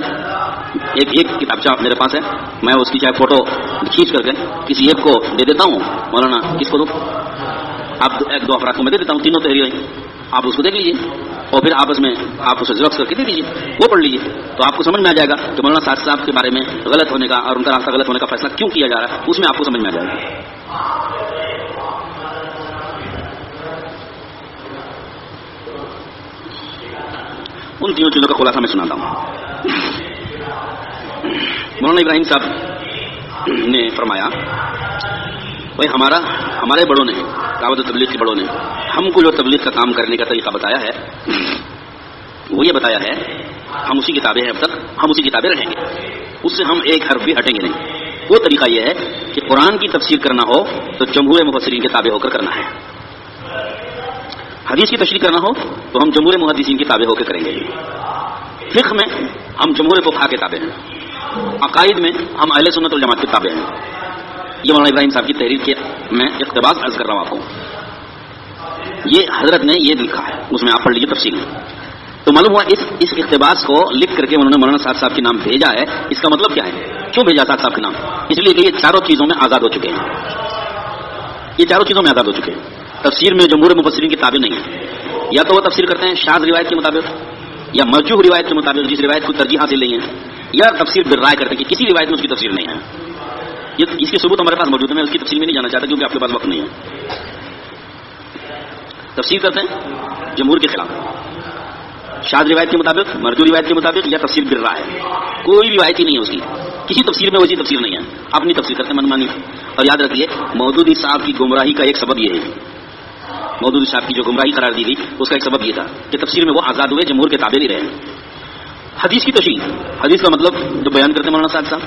ایک کتابچہ میرے پاس ہے. میں اس کی چاہے فوٹو کھینچ کر کے کسی ایک کو دے دیتا ہوں. مولانا کس کو دوں؟ آپ 1-2 افراد کو میں دے دیتا ہوں. تینوں تحریریں آپ اس کو دیکھ لیجیے اور پھر آپس میں آپ اسے زیروکس کر کے دے دیجیے، وہ پڑھ لیجیے تو آپ کو سمجھ میں آ جائے گا کہ مولانا سعد صاحب کے بارے میں غلط ہونے کا اور ان کا راستہ غلط ہونے کا فیصلہ کیوں کیا جا رہا ہے. اس میں آپ کو سمجھ میں آ جائے گا. ان 3 چیزوں کا خلاصہ میں سناتا ہوں. مولانا ابراہیم صاحب نے فرمایا بھائی ہمارے بڑوں نے، دعوت و تبلیغ کے بڑوں نے ہم کو جو تبلیغ کا کام کرنے کا طریقہ بتایا ہے وہ یہ بتایا ہے ہم اسی کتابیں ہیں، اب تک ہم اسی کتابیں رہیں گے، اس سے ہم ایک حرف بھی ہٹیں گے نہیں. وہ طریقہ یہ ہے کہ قرآن کی تفسیر کرنا ہو تو جمہور مفسرین کے تابع ہو کر کرنا ہے. حدیث کی تشریح کرنا ہو تو ہم جمہور محدثین کے تابع ہو کے کریں گے. فقہ میں ہم جمہور فقہا کے تابع ہیں. عقائد میں ہم اہل سنت والجماعت کے تابع ہیں. یہ مولانا ابراہیم صاحب کی تحریر کے میں اقتباس عرض کر رہا ہوں آپ کو. یہ حضرت نے یہ لکھا ہے، اس میں آپ پڑھ لیجیے تفصیل میں. تو معلوم ہوا اس اقتباس کو لکھ کر کے انہوں نے مولانا سعد صاحب کے نام بھیجا ہے. اس کا مطلب کیا ہے؟ کیوں بھیجا سعد صاحب کے نام؟ اس لیے کہ یہ چاروں چیزوں میں آزاد ہو چکے ہیں. یہ چاروں چیزوں میں آزاد ہو چکے ہیں. تفسیر میں جمہور مفسرین کی تابع نہیں ہے. یا تو وہ تفسیر کرتے ہیں شاذ روایت کے مطابق یا مرجوح روایت کے مطابق جس روایت کو ترجیح حاصل نہیں ہے، یا تفسیر بالرائے کرتے ہیں کہ کسی روایت میں اس کی تفسیر نہیں ہے. اس کے ثبوت ہمارے پاس موجود ہے. میں اس کی تفصیل میں نہیں جانا چاہتا کیونکہ آپ کے پاس وقت نہیں ہے. تفسیر کرتے ہیں جمہور کے خلاف، شاذ روایت کے مطابق، مرجوح روایت کے مطابق یا تفسیر بالرائے. کوئی روایت ہی نہیں ہے اس کی، کسی تفسیر میں ویسی تفسیر نہیں ہے، اپنی تفسیر کرتے ہیں منمانی. اور یاد رکھیے مودودی صاحب کی گمراہی کا ایک سبب یہ ہے، مودودی صاحب کی جو گمراہی قرار دی گئی اس کا ایک سبب یہ تھا کہ تفسیر میں وہ آزاد ہوئے، جمہور کے تابع نہیں رہے. حدیث کی تشریح، حدیث کا مطلب جو بیان کرتے ہیں مولانا صاحب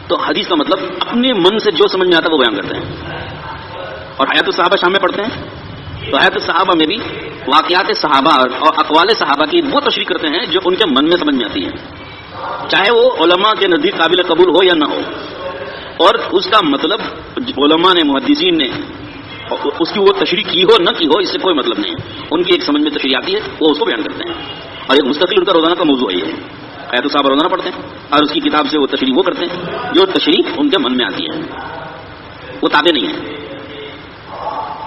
تو حدیث کا مطلب اپنے من سے جو سمجھ میں آتا ہے وہ بیان کرتے ہیں. اور حیات الصحابہ شام میں پڑھتے ہیں تو حیات الصحابہ میں بھی واقعات صحابہ اور اقوال صحابہ کی وہ تشریح کرتے ہیں جو ان کے من میں سمجھ میں آتی ہے، چاہے وہ علماء کے نزدیک قابل قبول ہو یا نہ ہو. اور اس کا مطلب علماء نے، محدثین نے اس کی وہ تشریح کی ہو نہ کی ہو، اس سے کوئی مطلب نہیں ہے. ان کی ایک سمجھ میں تشریح آتی ہے، وہ اس کو بیان کرتے ہیں. اور ایک مستقل ان کا روزانہ کا موضوع ہے. حیات الصحابہ روزانہ پڑھتے ہیں اور اس کی کتاب سے وہ تشریح وہ کرتے ہیں جو تشریح ان کے من میں آتی ہے، وہ تابع نہیں ہے.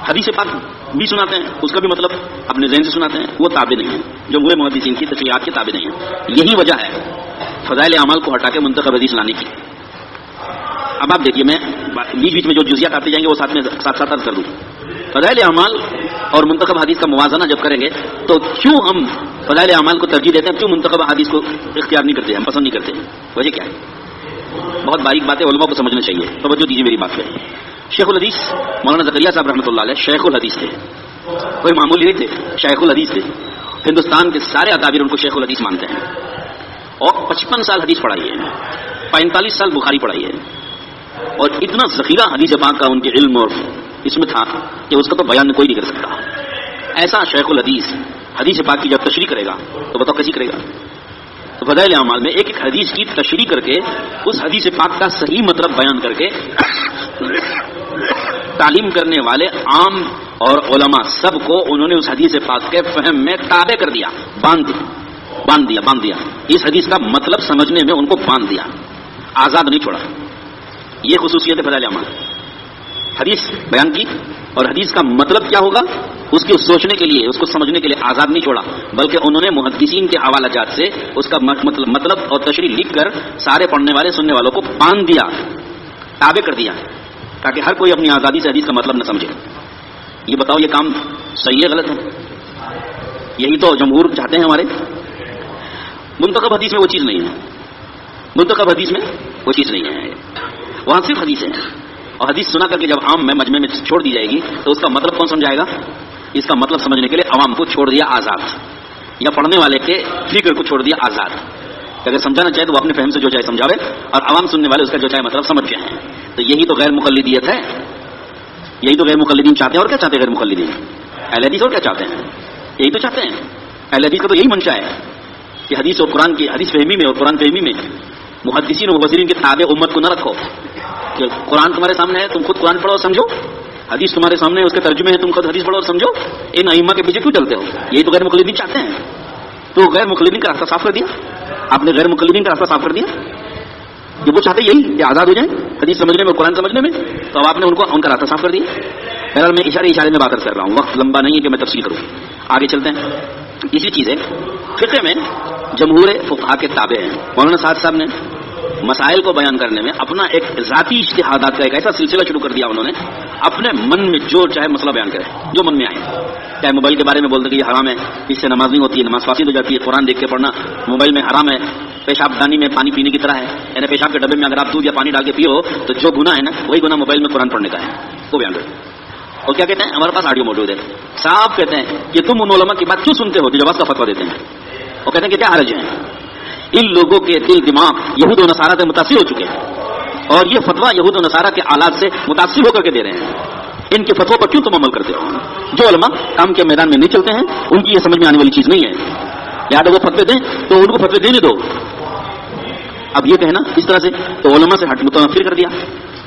حدیث پاک بھی سناتے ہیں، اس کا بھی مطلب اپنے ذہن سے سناتے ہیں، وہ تابع نہیں ہے، جو وہ محدثین کی تشریحات کے تابع نہیں ہے. یہی وجہ ہے فضائل اعمال کو ہٹا کے منتخب حدیث لانے کی. اب آپ دیکھیے میں بیچ میں جو جزیات آتے جائیں گے وہ ساتھ عرض کر دوں. فضائل اعمال اور منتخب حدیث کا موازنہ جب کریں گے تو کیوں ہم فضائل اعمال کو ترجیح دیتے ہیں، کیوں منتخب حدیث کو اختیار نہیں کرتے، ہم پسند نہیں کرتے؟ وجہ کیا ہے؟ بہت باریک باتیں علماء کو سمجھنا چاہیے. توجہ دیجیے میری بات پہ. شیخ الحدیث مولانا زکریا صاحب رحمۃ اللہ علیہ شیخ الحدیث تھے، کوئی معمولی نہیں تھے، شیخ الحدیث تھے. ہندوستان کے سارے اکابر ان کو شیخ الحدیث مانتے ہیں. اور 55 سال حدیث پڑھائی ہے، 45 سال بخاری پڑھائی ہے. اور اتنا ذخیرہ حدیث پاک کا ان کے علم اور اس میں تھا کہ اس کا تو بیان کوئی نہیں کر سکتا. ایسا شیخ الحدیث حدیث پاک کی جب تشریح کرے گا تو بتاؤ کیسی کرے گا؟ تو فضائل اعمال میں ایک ایک حدیث کی تشریح کر کے اس حدیث پاک کا صحیح مطلب بیان کر کے تعلیم کرنے والے عام اور علماء سب کو انہوں نے اس حدیث پاک کے فہم میں تابع کر دیا، باندھ دیا. اس حدیث کا مطلب سمجھنے میں ان کو باندھ دیا، آزاد نہیں چھوڑا. یہ خصوصیت ہے فضائل اعمال. حدیث بیان کی اور حدیث کا مطلب کیا ہوگا اس کے سوچنے کے لیے، اس کو سمجھنے کے لیے آزاد نہیں چھوڑا، بلکہ انہوں نے محدثین کے حوالہ جات سے اس کا مطلب اور تشریح لکھ کر سارے پڑھنے والے سننے والوں کو باندھ دیا، تابع کر دیا، تاکہ ہر کوئی اپنی آزادی سے حدیث کا مطلب نہ سمجھے. یہ بتاؤ یہ کام صحیح ہے غلط ہے؟ یہی تو جمہور چاہتے ہیں ہمارے. منتخب حدیث میں وہ چیز نہیں ہے, منتخب حدیث میں وہ چیز نہیں ہے, وہاں صرف حدیث ہے. اور حدیث سنا کر کے جب عام میں مجمع میں چھوڑ دی جائے گی تو اس کا مطلب کون سمجھائے گا؟ اس کا مطلب سمجھنے کے لیے عوام کو چھوڑ دیا آزاد, یا پڑھنے والے کے فکر کو چھوڑ دیا آزاد. اگر سمجھانا چاہے تو وہ اپنے فہم سے جو چاہے سمجھاوے, اور عوام سننے والے اس کا جو چاہے مطلب سمجھ جائیں. تو یہی تو غیر مقلدیت ہے, یہی تو غیر مقلدین چاہتے ہیں. اور کیا چاہتے ہیں غیر مقلدین؟ اہل حدیث اور کیا چاہتے ہیں؟ یہی تو چاہتے ہیں. اہل حدیث کا تو یہی منشا ہے کہ حدیث اور قرآن کی حدیث فہمی میں اور قرآن فہمی میں محدثین و مفسرین کے تابع امت کو نہ رکھو کہ قرآن تمہارے سامنے ہے تم خود قرآن پڑھو اور سمجھو, حدیث تمہارے سامنے ہے اس کے ترجمے ہیں تم خود حدیث پڑھو اور سمجھو. ان ائمہ کے پیچھے کیوں چلتے ہو؟ یہی تو غیر مقلدین چاہتے ہیں. تو غیر مقلدین کا راستہ صاف کر دیا آپ نے, غیر مقلدین کا راستہ صاف کر دیا. کہ وہ چاہتے یہی کہ آزاد ہو جائیں حدیث سمجھنے میں اور قرآن سمجھنے میں, تو اب آپ نے ان کا راستہ صاف کر دیا. بہرحال میں اشارے میں بات کر رہا ہوں, وقت لمبا نہیں ہے کہ میں تفصیل کروں. آگے چلتے ہیں. اسی چیز ہے فقہ میں جمہور فقہا کے تابع ہیں. مولانا صاحب نے مسائل کو بیان کرنے میں اپنا ایک ذاتی اجتہادات کا ایک ایسا سلسلہ شروع کر دیا. انہوں نے اپنے من میں جو چاہے مسئلہ بیان کرے, جو من میں آئے. چاہے موبائل کے بارے میں بولتے کہ یہ حرام ہے, اس سے نماز نہیں ہوتی ہے, نماز فاسد ہو جاتی ہے, قرآن دیکھ کے پڑھنا موبائل میں حرام ہے, پیشاب دانی میں پانی پینے کی طرح ہے, یعنی پیشاب کے ڈبے میں اگر آپ دودھ یا پانی ڈال کے پیو تو جو گناہ ہے نا وہی گناہ موبائل میں قرآن پڑھنے کا ہے, وہ بیان کرے. اور کیا کہتے ہیں؟ ہمارے پاس آڈیو موجود ہے, صاحب کہتے ہیں کہ تم ان علماء کی بات کیوں سنتے ہو جو جواز کا فتویٰ دیتے ہیں. اور کہتے ہیں کہ کیا حرج ہے؟ ان لوگوں کے دل دماغ یہود و نصارہ سے متاثر ہو چکے ہیں, اور یہ فتویٰ یہود و نصارہ کے آلات سے متاثر ہو کر کے دے رہے ہیں. ان کے فتووں پر کیوں تم عمل کرتے ہو؟ جو علماء کام کے میدان میں نہیں چلتے ہیں ان کی یہ سمجھ میں آنے والی چیز نہیں ہے. لہٰذا وہ فتوے دیں تو ان کو فتوے دینے دو. اب یہ کہنا اس طرح سے تو علماء سے متنفر کر دیا,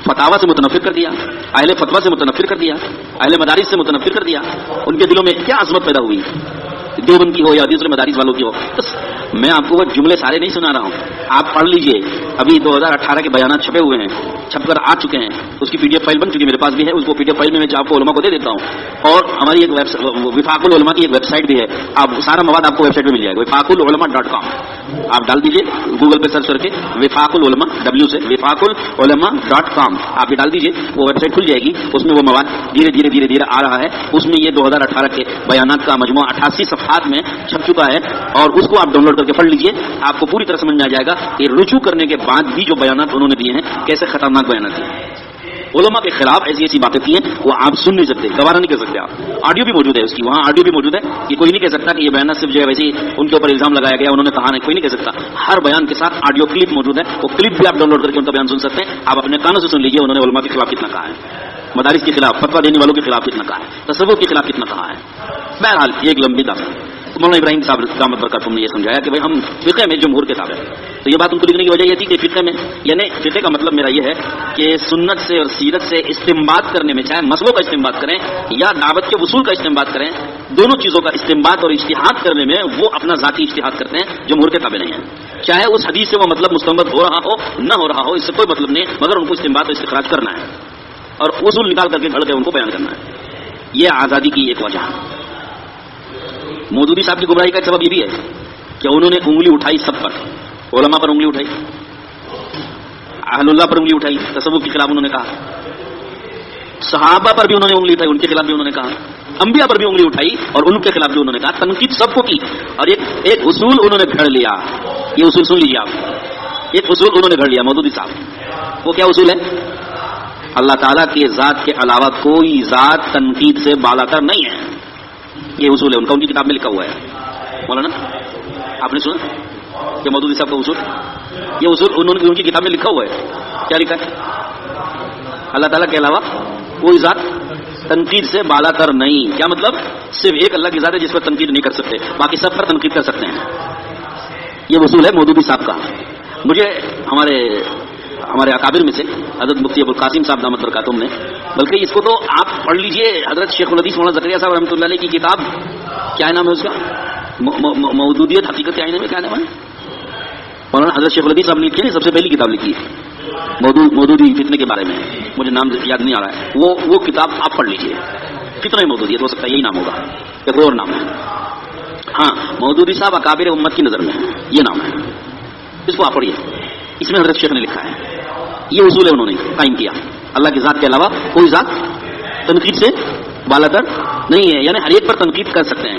فتاوا سے متنفر کر دیا, اہل فتوا سے متنفر کر دیا, اہل مدارس سے متنفر کر دیا. ان کے دلوں میں کیا عظمت پیدا ہوئی, دیوبند کی ہو یا دوسرے مدارس والوں کی ہو. بس میں آپ کو وہ جملے سارے نہیں سنا رہا ہوں, آپ پڑھ لیجئے. ابھی 2018 کے بیانات چھپے ہوئے ہیں, چھپ کر آ چکے ہیں, اس کی PDF فائل بن چکی میرے پاس بھی ہے. اس کو PDF فائل میں آپ کو علماء کو دے دیتا ہوں. اور ہماری ایک وفاق العلماء کی ایک ویب سائٹ بھی ہے, آپ سارا مواد آپ کو ویب سائٹ میں مل جائے گا, wifaqululama.com. آپ ڈال دیجئے گوگل پہ سرچ کر کے وفاق العلماء W سے wifaqululama.com آپ بھی ڈال دیجئے, وہ ویب سائٹ کھل جائے گی. اس میں وہ مواد دھیرے دھیرے آ رہا ہے. اس میں یہ 2018 کے بیانات کا مجموعہ 88 صفحات میں چھپ چکا ہے, اور اس کو آپ ڈاؤن لوڈ کر کے پڑھ لیجئے. آپ کو پوری طرح سمجھ میں آ جائے گا کہ رجوع کرنے کے بعد بھی جو بیانات انہوں نے دیے ہیں کیسے خطرناک بیانات دیے. علماء کے خلاف ایسی باتیں کی ہیں وہ آپ سن نہیں سکتے, گوارا نہیں کر سکتے. آپ آڈیو بھی موجود ہے اس کی, وہاں آڈیو بھی موجود ہے. کہ کوئی نہیں کہہ سکتا کہ یہ بیانات صرف جو ہے ویسے ان کے اوپر الزام لگایا گیا, انہوں نے کہا نہیں, کوئی نہیں کہہ سکتا. ہر بیان کے ساتھ آڈیو کلپ موجود ہے, وہ کلپ بھی آپ ڈاؤن لوڈ کر کے ان کا بیان سن سکتے ہیں. آپ اپنے کانوں سے سن لیجیے انہوں نے علماء کے خلاف کتنا کہا ہے, مدارس کے خلاف, فتویٰ دینے والوں کے خلاف کتنا کہا ہے, تصوف کے خلاف کتنا کہا ہے. بہرحال یہ ایک لمبی دعوت. مولانا ابراہیم صاحب دامت برکاتہم نے یہ سمجھایا کہ بھائی ہم فقہ میں جمہور کے تابع ہیں. تو یہ بات ان کو لکھنے کی وجہ یہ تھی کہ فقہ میں, یعنی فقہ کا مطلب میرا یہ ہے کہ سنت سے اور سیرت سے استنباط کرنے میں, چاہے مسئلوں کا استنباط کریں یا دعوت کے وصول کا استنباط کریں, دونوں چیزوں کا استنباط اور اجتہاد کرنے میں وہ اپنا ذاتی اجتہاد کرتے ہیں, جمہور کے تابع نہیں ہیں. چاہے اس حدیث سے وہ مطلب مستنبط ہو رہا ہو نہ ہو رہا ہو, اس سے کوئی مطلب نہیں, مگر ان کو استنباط اور استخراج کرنا ہے اور وصول نکال کر کے گھڑ کے ان کو بیان کرنا ہے. یہ آزادی کی ایک وجہ ہے. مودودی صاحب کی گمراہی کا سبب یہ بھی ہے کہ انہوں نے انگلی اٹھائی سب پر, علماء پر انگلی اٹھائی, اہل اللہ پر انگلی اٹھائی, تصوف کے خلاف انہوں نے کہا, صحابہ پر بھی انہوں نے انگلی اٹھائی, ان کے خلاف بھی انہوں نے کہا, انبیاء پر بھی انگلی اٹھائی اور ان کے خلاف بھی انہوں نے کہا, تنقید سب کو کی. اور ایک اصول انہوں نے گھڑ لیا. یہ اصول سن لیجیے آپ, ایک اصول انہوں نے گھڑ لیا مودودی صاحب. وہ کیا اصول ہے؟ اللہ تعالیٰ کے ذات کے علاوہ کوئی ذات تنقید سے بالا تر نہیں ہے. یہ اصول ہے ان کا, ان کی کتاب میں لکھا ہوا ہے. مولانا آپ نے سنا کہ مودودی صاحب کا اصول, یہ اصول انہوں نے ان کی کتاب میں لکھا ہوا ہے. کیا لکھا ہے؟ اللہ تعالیٰ کے علاوہ کوئی ذات تنقید سے بالا تر نہیں. کیا مطلب؟ صرف ایک اللہ کی ذات ہے جس پر تنقید نہیں کر سکتے, باقی سب پر تنقید کر سکتے ہیں. یہ اصول ہے مودودی صاحب کا. مجھے ہمارے اکابر میں سے حضرت مفتی ابوالقاسم صاحب دامت برکاتہم نے, بلکہ اس کو تو آپ پڑھ لیجئے, حضرت شیخ الحدیث مولانا زکریا صاحب رحمۃ اللہ علیہ کی کتاب, کیا نام ہے اس کا, مودودیت حقیقت آئینے میں, کیا نام ہے مولانا حضرت شیخ الحدیث صاحب نے لکھی ہے, سب سے پہلی کتاب لکھی ہے مودودی فتنے کے بارے میں, مجھے نام یاد نہیں آ رہا ہے. وہ کتاب آپ پڑھ لیجئے. فتنہ مودودیت ہو سکتا ہے یہی نام ہوگا یا کوئی اور نام ہے. ہاں, مودودی صاحب اکابر امت کی نظر میں یہ نام ہے, اس کو آپ پڑھیے. اس میں حضرت شیخ نے لکھا ہے, یہ اصول ہے انہوں نے قائم کیا, اللہ کی ذات کے علاوہ کوئی ذات تنقید سے بالا تر نہیں ہے, یعنی ہر ایک پر تنقید کر سکتے ہیں.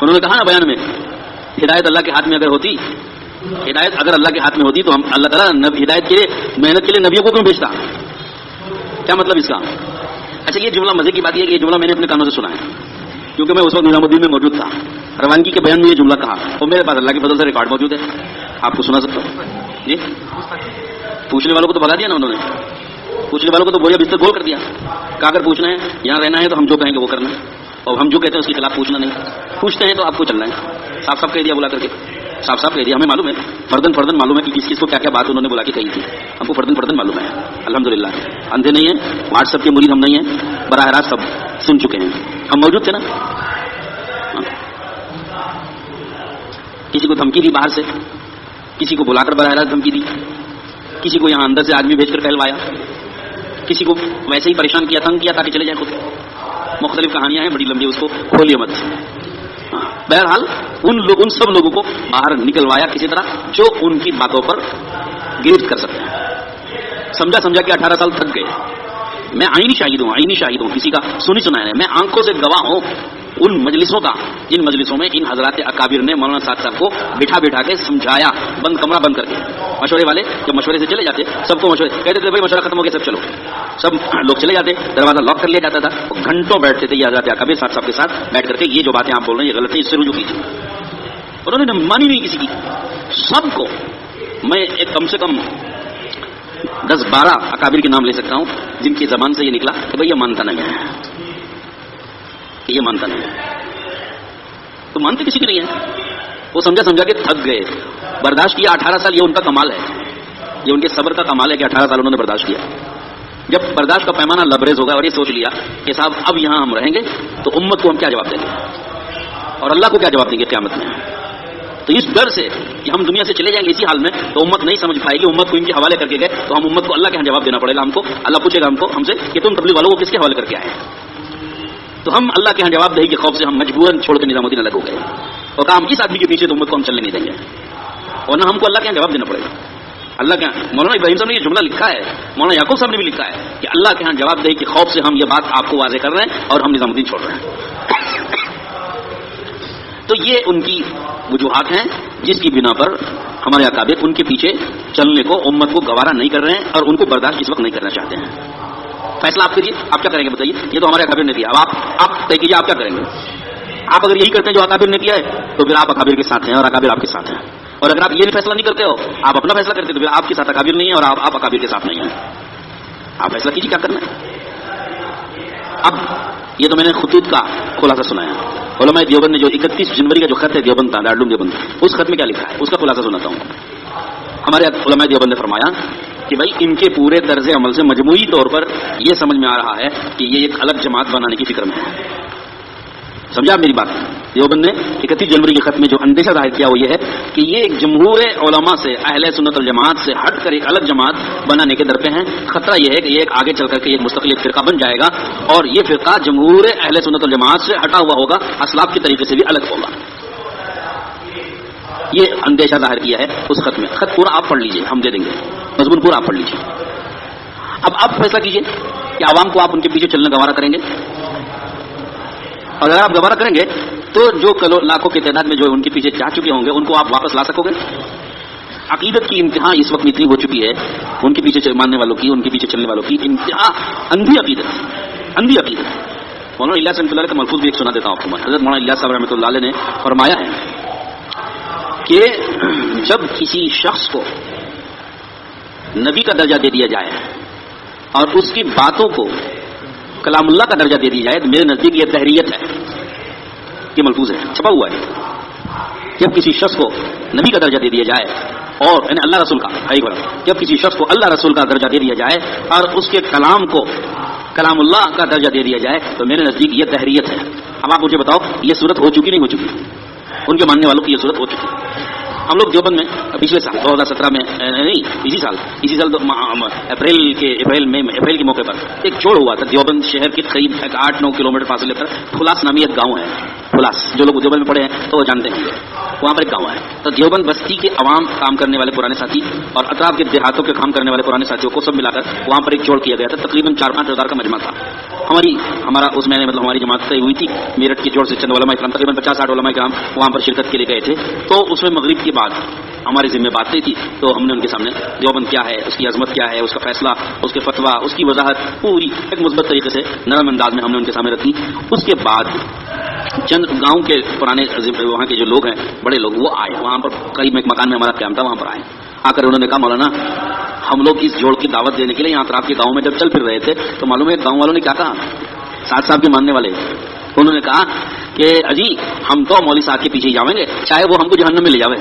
انہوں نے کہا نا بیان میں، ہدایت اللہ کے ہاتھ میں اگر ہوتی، ہدایت اگر اللہ کے ہاتھ میں ہوتی تو ہم اللہ تعالیٰ ہدایت کے لیے محنت کے لیے نبیوں کو کیوں بھیجتا؟ کیا مطلب اس کا؟ اچھا یہ جملہ مزے کی بات یہ کہ یہ جملہ میں نے اپنے کانوں سے سنا ہے، کیونکہ میں اس وقت نظام الدین میں موجود تھا، روانگی کے بیان میں یہ جملہ کہا اور میرے پاس اللہ کے فضل سے ریکارڈ موجود ہے، آپ کو سنا سکتا ہوں جی۔ پوچھنے والوں کو تو بتا دیا نا انہوں نے، پوچھنے والوں کو تو بوریا بستر گول کر دیا، کہا اگر پوچھنا ہے یہاں رہنا ہے تو ہم جو کہیں گے وہ کرنا ہے، اور ہم جو کہتے ہیں اس کے خلاف پوچھنا نہیں، پوچھتے ہیں تو آپ کو چلنا ہے، صاف صاف کہہ دیا بلا کر کے، صاف صاف کہہ دیا، ہمیں معلوم ہے فردن فردن معلوم ہے کہ کس کو کیا کیا بات انہوں نے بلا کے کہی تھی، ہم کو فردن فردن معلوم ہے الحمدللہ، اندھے نہیں ہیں، واٹس ایپ کے مرید ہم نہیں ہیں، براہ راست سب سن چکے ہیں، ہم موجود تھے نا۔ کسی کو دھمکی دی باہر سے، کسی کو بلا کر براہ راست دھمکی دی، کسی کو یہاں اندر سے آدمی بھیج کر کہلوایا، کسی کو ویسے ہی پریشان کیا، تنگ کیا تاکہ چلے جائیں خود، مختلف کہانیاں ہیں بڑی لمبی، اس کو کھولیے مت۔ بہرحال ان سب لوگوں کو باہر نکلوایا کسی طرح جو ان کی باتوں پر گرفت کر سکتے ہیں، سمجھا کہ 18 سال تھک گئے۔ میں عینی شاہد ہوں کسی کا سنی سنا ہے، میں آنکھوں سے گواہ ہوں ان مجلسوں کا جن مجلسوں میں ان حضرات اکابر نے مولانا سعد صاحب کو بٹھا کے سمجھایا، کمرہ بند کر کے، مشورے والے جب مشورے سے چلے جاتے سب کو مشورے کہتے تھے بھائی مشورہ ختم ہو گیا سب چلو، سب لوگ چلے جاتے، دروازہ لاک کر لیا جاتا تھا، گھنٹوں بیٹھتے تھے یہ حضرات اکابر سعد صاحب کے ساتھ بیٹھ کر کے، یہ جو باتیں آپ بول رہے ہیں یہ غلط ہے، اس سے رجوع کیجیے۔ انہوں نے مانی نہیں کسی کی، سب کو میں ایک کم سے کم 10-12 اکابر کے نام لے سکتا ہوں جن کی زبان سے یہ نکلا کہ بھائی یہ مانتا نہیں ہے، کہ یہ مانتا نہیں ہے، تو مانتے کسی کی نہیں ہے، وہ سمجھا کہ تھک گئے، برداشت کیا 18 سال، یہ ان کا کمال ہے، یہ ان کے صبر کا کمال ہے کہ 18 سال انہوں نے برداشت کیا۔ جب برداشت کا پیمانہ لبریز ہوگا اور یہ سوچ لیا کہ صاحب اب یہاں ہم رہیں گے تو امت کو ہم کیا جواب دیں گے اور اللہ کو کیا جواب دیں گے قیامت میں، تو اس ڈر سے کہ ہم دنیا سے چلے جائیں گے اسی حال میں تو امت نہیں سمجھ پائے گی، امت کو ان کے حوالے کر کے گئے تو ہم امت کو اللہ کے یہاں جواب دینا پڑے گا، ہم کو اللہ پوچھے گا ہم سے کہ تم تبلیغ والوں کو کس کے حوالے کر کے آئے، تو ہم اللہ کے یہاں جواب دہی کے خوف سے ہم مجبوراً چھوڑ کے نظام الدین الگ ہو گئے اور کہا ہم اس آدمی کے پیچھے تو امت کو ہم چلنے نہیں دیں گے، ورنہ ہم کو اللہ کے یہاں جواب دینا پڑے گا۔ اللہ کے یہاں مولانا ابراہیم صاحب نے یہ جملہ لکھا ہے، مولانا یعقوب صاحب نے بھی لکھا ہے کہ اللہ کے یہاں جواب دہی کے خوف سے ہم یہ بات آپ کو واضح کر رہے ہیں اور ہم نظام الدین چھوڑ رہے ہیں۔ تو یہ ان کی وجوہات ہیں جس کی بنا پر ہمارے اکابر ان کے پیچھے چلنے کو امت کو گوارا نہیں کر رہے ہیں اور ان کو برداشت اس وقت نہیں کرنا چاہتے ہیں۔ فیصلہ آپ کیجیے، آپ کیا کریں گے بتائیے، یہ تو ہمارے اکابر نے کیا، اب آپ طے کیجیے آپ کیا کریں گے۔ آپ اگر یہی کرتے ہیں جو اکابر نے کیا ہے تو پھر آپ اکابر کے ساتھ ہیں اور اکابر آپ کے ساتھ ہیں، اور اگر آپ یہ فیصلہ نہیں کرتے ہو، آپ اپنا فیصلہ کرتے تو پھر آپ کے ساتھ اکابر نہیں ہے اور آپ اکابر کے ساتھ نہیں ہیں۔ آپ فیصلہ کیجیے کیا کرنا ہے۔ اب یہ تو میں نے خطوط کا خلاصہ سنایا، علماء دیوبند نے جو 31 جنوری کا جو خط ہے دیوبند کا، دارالعلوم دیوبند، اس خط میں کیا لکھا ہے اس کا خلاصہ سناتا ہوں۔ ہمارے علماء دیوبند نے فرمایا کہ بھائی ان کے پورے طرز عمل سے مجموعی طور پر یہ سمجھ میں آ رہا ہے کہ یہ ایک الگ جماعت بنانے کی فکر میں ہے۔ سمجھا آپ میری بات؟ دیوبند نے 31 جنوری کے خط میں جو اندیشہ ظاہر کیا وہ یہ ہے کہ یہ ایک جمہور علماء سے، اہل سنت الجماعت سے ہٹ کر ایک الگ جماعت بنانے کے در پہ ہیں۔ خطرہ یہ ہے کہ یہ ایک آگے چل کر کے ایک مستقل فرقہ بن جائے گا اور یہ فرقہ جمہور اہل سنت الجماعت سے ہٹا ہوا ہوگا، اسلاف کے طریقے سے بھی الگ ہوگا۔ یہ اندیشہ ظاہر کیا ہے اس خط میں۔ خط پورا آپ پڑھ لیجئے، ہم دے دیں گے، مضمون پورا آپ پڑھ لیجئے۔ اب آپ فیصلہ کیجئے کہ عوام کو آپ ان کے پیچھے چلنا گوارا کریں گے، اور اگر آپ گوارا کریں گے تو جو لاکھوں کی تعداد میں جو ان کے پیچھے جا چکے ہوں گے ان کو آپ واپس لا سکو گے۔ عقیدت کی انتہا اس وقت اتنی ہو چکی ہے، ان کے پیچھے ماننے والوں کی، ان کے پیچھے چلنے والوں کی انتہا اندھی عقیدت۔ مولانا الیاس رحمۃ اللہ علیہ کا ملفوظ بھی ایک سنا دیتا ہوں آپ کو۔ حضرت مولانا الیاس صاحب رحمۃ اللہ علیہ نے فرمایا ہے کہ جب کسی شخص کو نبی کا درجہ دے دیا جائے اور اس کی باتوں کو کلام اللہ کا درجہ دے دیا جائے تو میرے نزدیک یہ تحریت ہے، یہ ملفوظ ہے، چھپا ہوا ہے۔ جب کسی شخص کو نبی کا درجہ دے دیا جائے اور یعنی اللہ رسول کا، جب کسی شخص کو اللہ رسول کا درجہ دے دیا جائے اور اس کے کلام کو کلام اللہ کا درجہ دے دیا جائے تو میرے نزدیک یہ تحریت ہے۔ اب آپ مجھے بتاؤ یہ صورت ہو چکی نہیں ہو چکی؟ ان کے ماننے والوں کی یہ صورت ہو چکی۔ ہم لوگ دیوبند میں پچھلے سال 2017 میں نہیں اسی سال اپریل کے موقع پر ایک جوڑ ہوا تھا دیوبند شہر کے قریب 8-9 کلومیٹر فاصلے پر خلاص نامی ایک گاؤں ہے، خلاص جو لوگ دیوبند میں پڑھے ہیں تو وہ جانتے ہیں وہاں پر ایک گاؤں ہے. تو دیوبند بستی کے عوام کام کرنے والے پرانے ساتھی اور اطراف کے دیہاتوں کے کام کرنے والے پرانے ساتھیوں کو سب ملا کر وہاں پر ایک جوڑ کیا گیا تھا. تقریباً 4-5 ہزار کا مجمع تھا. ہمارا اس میں مطلب ہماری جماعت طے ہوئی تھی. میرٹھ کے جوڑ سے چند علماء کرام تقریباً 50-60 علماء کرام وہاں پر شرکت کے لیے گئے تھے. تو اس میں مغرب کے بعد ہماری ذمہ بات تھی تو ہم نے ان کے سامنے دیوبند کیا ہے, اس کی عظمت کیا ہے, اس کا فیصلہ, اس کے فتویٰ, اس کی وضاحت پوری ایک مثبت طریقے سے نرم انداز میں ہم نے ان کے سامنے رکھی. اس کے بعد چند گاؤں کے پرانے وہاں کے جو لوگ ہیں بڑے لوگ وہ آئے. وہاں پر قریب ایک مکان میں ہمارا قیام تھا, وہاں پر آئے. آ کر انہوں نے کہا مولانا ہم لوگ اس جوڑ کی دعوت دینے کے لیے یہاں اطراف کے گاؤں میں جب چل پھر رہے تھے تو معلوم ہے گاؤں والوں نے کیا کہا, ساتھ صاحب کے ماننے والے, انہوں نے کہا کہ اجی ہم تو مولوی صاحب کے پیچھے ہی جاویں گے چاہے وہ ہم کو جہنم میں لے جاوے.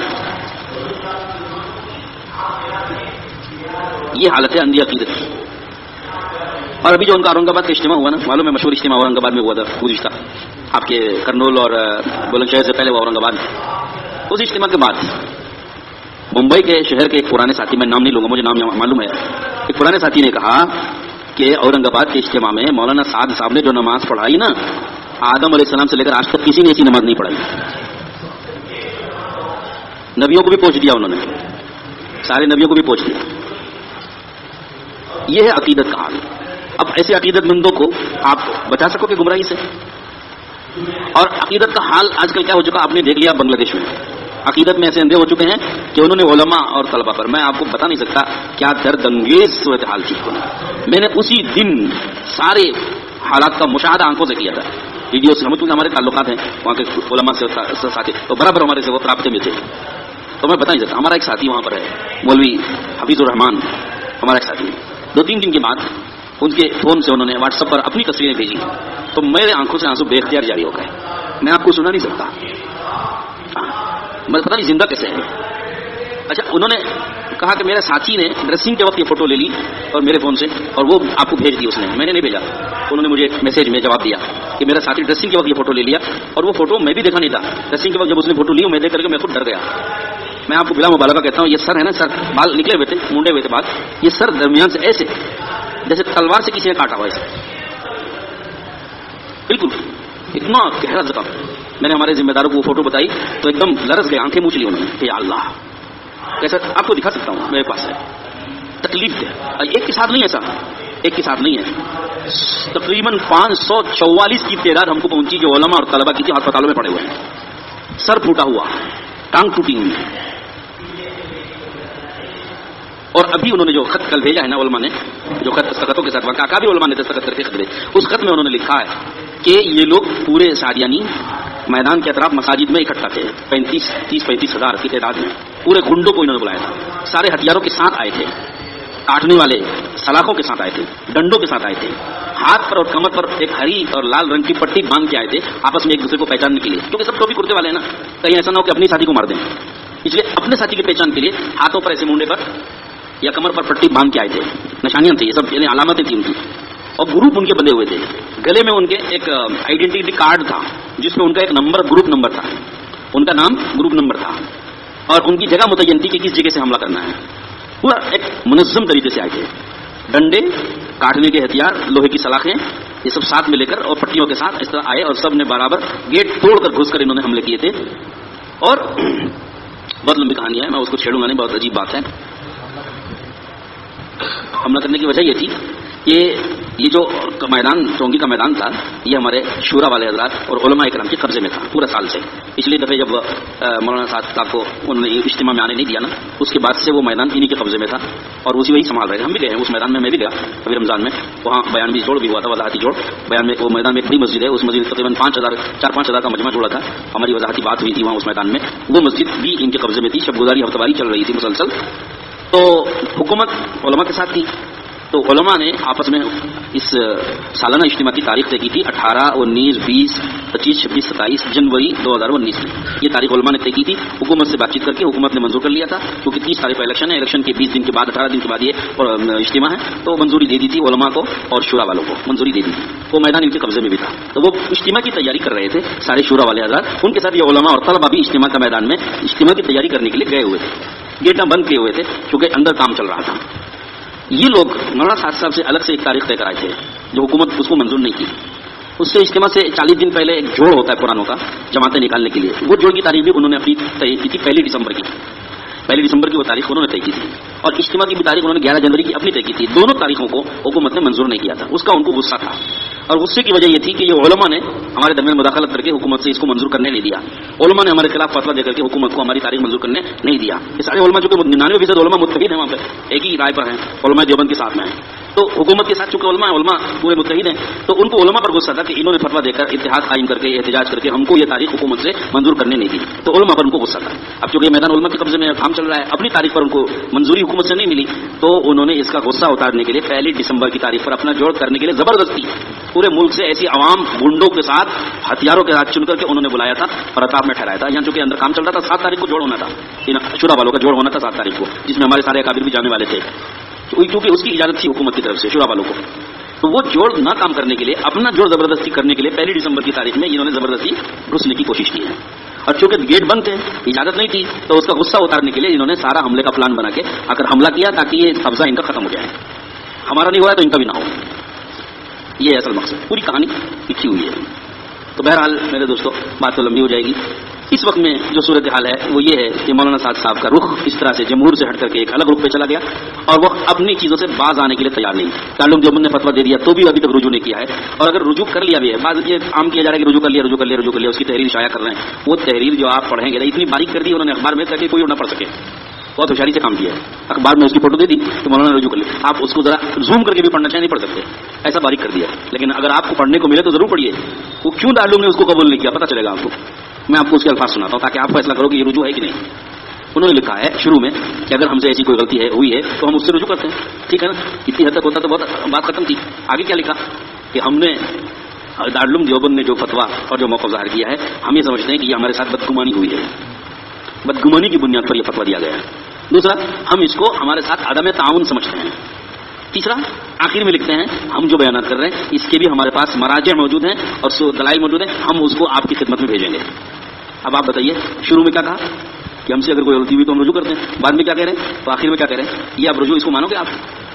یہ حالت ہے اندھی عقیدت کی. اور ابھی جو ان کا اورنگ آباد کا اجتماع ہوا نا, معلوم ہے مشہور اجتماع اورنگ آباد میں ہوا تھا گزشتہ, آپ کے کرنول اور بلند شہر سے پہلے وہ اورنگ آباد. اس اجتماع کے بعد ممبئی کے شہر کے ایک پرانے ساتھی, میں نام نہیں لوں گا مجھے نام معلوم ہے, ایک پرانے ساتھی نے کہا کہ اورنگ آباد کے اجتماع میں مولانا سعد صاحب نے جو نماز پڑھائی نا, آدم علیہ السلام سے لے کر آج تک کسی نے ایسی نماز نہیں پڑھائی. نبیوں کو بھی پوچھ دیا انہوں نے, سارے نبیوں کو بھی پوچھ دیا. یہ ہے عقیدت کا حال. اب ایسے عقیدت مندوں کو آپ بچا سکو کہ گمراہی سے. اور عقیدت کا حال آج کل کیا ہو چکا آپ نے دیکھ لیا بنگلہ دیش میں. عقیدت میں ایسے اندھے ہو چکے ہیں کہ انہوں نے علماء اور طلباء پر, میں آپ کو بتا نہیں سکتا کیا درد انگیز صورتحال تھی. میں نے اسی دن سارے حالات کا مشاہدہ آنکھوں سے کیا تھا. ویڈیو سے ہمارے تعلقات ہیں وہاں کے علماء سے ساتھی, تو برابر ہمارے سے وہ رابطے میں تھے. تو میں بتا نہیں سکتا. ہمارا ایک ساتھی وہاں پر ہے مولوی حفیظ الرحمان, ہمارا ایک ساتھی. 2-3 دن کے بعد ان کے فون سے انہوں نے واٹس ایپ پر اپنی تصویریں بھیجی تو میرے آنکھوں سے آنسو بے اختیار جاری ہو گئے. میں آپ کو سنا نہیں سکتا, میں پتہ نہیں زندہ کیسے ہے. اچھا, انہوں نے کہا کہ میرے ساتھی نے ڈریسنگ کے وقت یہ فوٹو لے لی اور میرے فون سے, اور وہ آپ کو بھیج دی اس نے, میں نے نہیں بھیجا. انہوں نے مجھے میسج میں جواب دیا کہ میرا ساتھی ڈریسنگ کے وقت یہ فوٹو لے لیا, اور وہ فوٹو میں بھی دیکھا نہیں تھا. ڈریسنگ کے وقت جب اس نے فوٹو لی میں دیکھ کر کے میں خود ڈر گیا. میں آپ کو بلا مبالغہ کہتا ہوں, یہ سر ہے نا, سر بال نکلے ہوئے تھے, مونڈے ہوئے تھے بال, یہ سر درمیان سے ایسے جیسے تلوار سے کسی نے کاٹا ہوا ایسے, بالکل اتنا گہرا زخم. میں نے ہمارے ذمہ داروں کو وہ فوٹو بتائی تو ایک دم لرز گئے, آنکھیں موچ لی انہوں نے کہ یا اللہ. کیسا آپ کو دکھا سکتا ہوں, میرے پاس ہے. تکلیف دے, ایک کے ساتھ نہیں ایسا, ایک کے ساتھ نہیں ہے. تقریباً 544 کی تعداد ہم کو پہنچی جو علماء اور طلباء کی تھی, ہسپتالوں میں پڑے ہوئے ہیں. سر پھوٹا ہوا, ٹانگ ٹوٹی ہوئی. اور ابھی انہوں نے جو خط کل بھیجا ہے نا علماء نے, جو خط دستخطوں کے ساتھ وقع بھی علماء نے دستخط کر کے خط بھیجے, اس خط میں انہوں نے لکھا ہے کہ یہ لوگ پورے سادیانی میدان کے اطراف مساجد میں اکٹھا تھے, 30-35 ہزار کی تعداد میں. پورے گنڈوں کو انہوں نے بلایا تھا, سارے ہتھیاروں کے ساتھ آئے تھے, کاٹنے والے سلاخوں کے ساتھ آئے تھے, ڈنڈوں کے ساتھ آئے تھے, ہاتھ پر اور کمر پر ایک ہری اور لال رنگ کی پٹی باندھ کے آئے تھے آپس میں ایک دوسرے کو پہچاننے کے لیے, کیونکہ سب ٹوپی کرتے والے ہیں نا, کہیں ایسا نہ ہو کہ اپنی ساتھی کو مار دیں. اس لیے اپنے ساتھی کی پہچان کے لیے ہاتھوں پر ایسے مونڈے پر یا کمر پر پٹی باندھ کے آئے تھے. نشانیاں تھیں, یہ سب یعنی علامتیں تھیں ان کی. اور گروپ ان کے بندے ہوئے تھے, گلے میں ان کے ایک آئیڈینٹی کارڈ تھا جس میں ان کا ایک نمبر گروپ نمبر تھا, ان کا نام گروپ نمبر تھا, اور ان کی جگہ متعین تھی کہ کس جگہ سے حملہ کرنا ہے. پورا ایک منظم طریقے سے آئے تھے, ڈنڈے, کاٹنے کے ہتھیار, لوہے کی سلاخیں, یہ سب ساتھ میں لے کر اور پٹیوں کے ساتھ اس طرح آئے, اور سب نے برابر گیٹ توڑ کر گھس کر انہوں نے حملے کیے تھے. اور بہت لمبی کہانی ہے, میں اس کو چھیڑوں گا نہیں, بہت عجیب بات ہے. حملہ کرنے کی وجہ یہ تھی کہ یہ جو میدان چونگی کا میدان تھا یہ ہمارے شورا والے حضرات اور علماء اکرام کے قبضے میں تھا پورا سال سے. پچھلی دفعہ جب مولانا صاحب کو انہوں نے اجتماع میں آنے نہیں دیا نا, اس کے بعد سے وہ میدان انہی کے قبضے میں تھا اور اسی وہی سنبھال رہے ہیں. ہم بھی گئے ہیں اس میدان میں بھی گیا ابھی رمضان میں, وہاں بیان بھی جوڑ بھی ہوا تھا, وضاحتی جوڑ بیان میں. وہ میدان میں ایک بڑی مسجد ہے, اس مسجد میں تقریباً 4-5 ہزار کا مجمع جوڑا تھا. ہماری وضاحتی بات ہوئی تھی وہاں اس میدان میں. وہ مسجد بھی ان کے قبضے میں تھی, شب گزاری ہفتہ واری چل رہی تھی مسلسل. تو حکومت علماء کے ساتھ تھی, تو علماء نے آپس میں اس سالانہ اجتماع کی تاریخ طے کی تھی 18, 19, 20, 25, 26, 27 جنوری 2019 میں. یہ تاریخ علماء نے طے کی تھی. حکومت سے بات چیت کر کے حکومت نے منظور کر لیا تھا, کیونکہ 30 تاریخ کو الیکشن ہے, الیکشن کے 20 دن کے بعد 18 دن کے بعد یہ اجتماع ہے, تو منظوری دے دی تھی علماء کو اور شورا والوں کو منظوری دے دی تھی. وہ میدان ان کے قبضے میں بھی تھا, تو وہ اجتماع کی تیاری کر رہے تھے سارے شورا والے حضرات. ان کے ساتھ یہ علماء اور طلباء بھی اجتماع کا میدان میں اجتماع کی تیاری کرنے کے لیے گئے ہوئے تھے. گیٹاں بند کیے ہوئے تھے کیونکہ اندر کام چل رہا تھا. یہ لوگ مولانا صاحب سے الگ سے ایک تاریخ طے کرائے تھے جو حکومت اس کو منظور نہیں کی. اس سے اجتماع سے 40 دن پہلے ایک جوڑ ہوتا ہے قرآنوں کا جماعتیں نکالنے کے لیے. وہ جوڑ کی تاریخ بھی انہوں نے اپنی طے کی تھی 1 دسمبر کی. 1 دسمبر کی وہ تاریخ انہوں نے طے کی تھی اور اجتماع کی بھی تاریخ انہوں نے 11 جنوری کی اپنی طے کی تھی. دونوں تاریخوں کو حکومت نے منظور نہیں کیا تھا. اس کا ان کو غصہ تھا اور غصے کی وجہ یہ تھی کہ یہ علماء نے ہمارے درمیان مداخلت کر کے حکومت سے اس کو منظور کرنے نہیں دیا. علماء نے ہمارے خلاف فتویٰ دے کر کے حکومت کو ہماری تاریخ منظور کرنے نہیں دیا. یہ سارے علماء جو کہ 99% علماء متحد ہیں وہاں پہ ایک ہی رائے پر ہیں, علماء دیوبند کے ساتھ میں ہیں. تو حکومت کے ساتھ چونکہ علماء پورے متحد ہیں تو ان کو علماء پر غصہ تھا کہ انہوں نے فتویٰ دے کر اتحاد قائم کر کے احتجاج کر کے ہم کو یہ تاریخ حکومت سے منظور کرنے نہیں دی. تو علماء پر ان کو غصہ تھا. اب چونکہ یہ میدان علماء کے قبضے میں کام چل رہا ہے, اپنی تاریخ پر ان کو منظوری حکومت سے نہیں ملی تو انہوں نے اس کا غصہ اتارنے کے لیے 1 دسمبر کی تاریخ پر اپنا جوڑ کرنے کے لیے زبردستی پورے ملک سے ایسی عوام گنڈوں کے ساتھ ہتھیاروں کے ساتھ چن کر کے انہوں نے بلایا تھا اور عطاب میں ٹھہرایا تھا. یہاں چونکہ اندر کام چل رہا تھا 7 تاریخ کو جوڑ ہونا تھا, شورا والوں کا جوڑ ہونا تھا 7 تاریخ کو, جس میں ہمارے سارے اکابر بھی جانے والے تھے کیونکہ اس کی اجازت تھی حکومت کی طرف سے شورا والوں کو. تو وہ جوڑ نہ کام کرنے کے لیے اپنا جوڑ زبردستی کرنے کے لیے 1 دسمبر کی تاریخ میں انہوں نے زبردستی گھسنے کی کوشش کی ہے. اور چونکہ گیٹ بند تھے, اجازت نہیں تھی, تو اس کا غصہ اتارنے کے لیے انہوں نے سارا حملے کا پلان بنا کے اگر حملہ کیا تاکہ یہ قبضہ ان کا ختم ہو جائے. ہمارا نہیں ہوا ہے تو ان کا بھی نہ ہو, یہ اصل مقصد. پوری کہانی لکھی ہوئی ہے. تو بہرحال میرے دوستوں بات تو لمبی ہو جائے گی. اس وقت میں جو صورتحال ہے وہ یہ ہے کہ مولانا سعد صاحب کا رخ اس طرح سے جمہور سے ہٹ کر کے ایک الگ رخ پہ چلا گیا اور وہ اپنی چیزوں سے باز آنے کے لیے تیار نہیں. تعلق دیوبند نے فتویٰ دے دیا تو بھی ابھی تک رجوع نہیں کیا ہے, اور اگر رجوع کر لیا بھی ہے بعض یہ عام کیا جا رہا ہے کہ رجوع کر لیا اس کی تحریر شائع کر رہے ہیں. وہ تحریر جو آپ پڑھیں گے اتنی باریک کر دی انہوں نے اخبار میں تاکہ کوئی نہ پڑھ سکے. بہت ہوشیاری سے کام کیا ہے. اخبار میں اس کی فوٹو دے دی تو مولانا رجوع کر لی. آپ اس کو ذرا زوم کر کے بھی پڑھنا چاہیں نہیں پڑھ سکتے, ایسا باریک کر دیا. لیکن اگر آپ کو پڑھنے کو ملے تو ضرور پڑھیے. وہ کیوں تعلق نے اس کو قبول نہیں کیا پتہ چلے گا آپ کو. میں آپ کو اس کے الفاظ سناتا ہوں تاکہ آپ فیصلہ کرو کہ یہ رجوع ہے کہ نہیں. انہوں نے لکھا ہے شروع میں کہ اگر ہم سے ایسی کوئی غلطی ہوئی ہے تو ہم اس سے رجوع کرتے ہیں. ٹھیک ہے نا, اتنی حد تک ہوتا تو بہت بات ختم تھی. آگے کیا لکھا کہ ہم نے دارالعلوم دیوبند نے جو فتویٰ اور جو موقف ظاہر کیا ہے ہم یہ سمجھتے ہیں کہ یہ ہمارے ساتھ بدگمانی ہوئی ہے, بدگمانی کی بنیاد پر یہ فتویٰ دیا گیا ہے. دوسرا, ہم اس کو ہمارے ساتھ عدم تعاون سمجھتے ہیں. تیسرا, آخر میں لکھتے ہیں ہم جو بیانات کر رہے ہیں اس کے بھی ہمارے پاس مراجع موجود ہیں اور دلائل موجود ہیں, ہم اس کو آپ کی خدمت میں بھیجیں گے. اب آپ بتائیے شروع میں کیا کہا کہ ہم سے اگر کوئی غلطی ہوئی تو ہم رجوع کرتے ہیں, بعد میں کیا کہہ رہے ہیں, تو آخر میں کیا کہہ رہے ہیں, یہ آپ رجوع اس کو مانو گے. آپ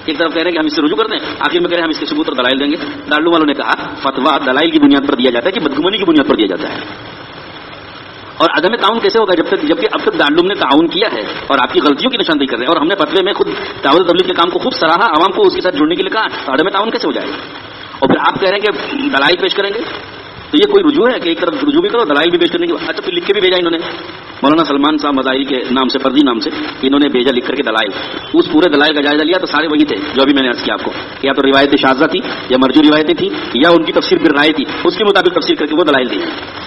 ایک طرف کہہ رہے ہیں کہ ہم اس سے رجوع کرتے ہیں, آخر میں کہہ رہے ہیں ہم اس کے ثبوت اور دلائل دیں گے. دارالعلوم والوں نے کہا فتویٰ دلائل کی بنیاد پر دیا جاتا ہے کہ بدگمانی کی بنیاد پر دیا جاتا ہے. اور عدم تعاون کیسے ہوگا جبکہ اب تک دارالعلوم نے تعاون کیا ہے اور آپ کی غلطیوں کی نشاندہی کر رہے ہیں, اور ہم نے فتوے میں خود دعوت تبلیغ کے کام کو خوب سراہا, عوام کو اس کے ساتھ جڑنے کے لیے کہا, تو عدم تعاون کیسے ہو جائے گا. اور پھر آپ کہہ رہے ہیں کہ دلائل پیش کریں گے, تو یہ کوئی رجوع ہے کہ ایک طرف رجوع بھی کرو دلائل بھی پیش کرنے کی. اچھا پھر لکھ کے بھی بھیجا انہوں نے مولانا سلمان صاحب مظاہری کے نام سے, فرضی نام سے انہوں نے بھیجا لکھ کر کے دلائل. اس پورے دلائل کا جائزہ لیا تو سارے وہی تھے جو ابھی میں نے عرض کیا آپ کو, یا تو روایت شاذہ تھی یا مرجو روایتیں تھیں یا ان کی تفسیر پھر رائے تھی, اس کے مطابق تفسیر کر کے وہ دلائل دی.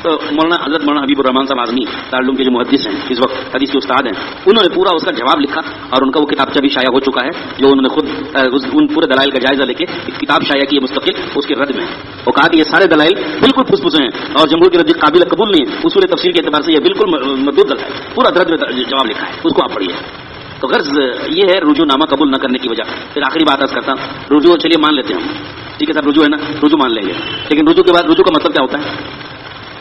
تو حضرت مولانا حبیب الرحمان صاحب اعظمی دارالعلوم کے جو محدث ہیں اس وقت حدیث کے استاد ہیں, انہوں نے پورا اس کا جواب لکھا اور ان کا وہ کتابچہ بھی شائع ہو چکا ہے جو انہوں نے خود ان پورے دلائل کا جائزہ لے کے ایک کتاب شائع کی ہے مستقل. اس کے رد میں وہ کہا کہ یہ سارے دلائل بالکل پھس پھسے ہیں اور جمہور کی رد قابل قبول نہیں ہے. اصول تفسیر کے اعتبار سے یہ بالکل مردود دلائل, پورا درد میں جواب لکھا ہے, اس کو آپ پڑھیے. تو غرض یہ ہے رجوع نامہ قبول نہ کرنے کی وجہ. پھر آخری بات عرض کرتا ہوں, رجوع چلیے مان لیتے ہیں ہم, ٹھیک ہے صاحب رجوع ہے نا, رجوع مان لیں گے, لیکن رجوع کے بعد رجوع کا مطلب کیا ہوتا ہے,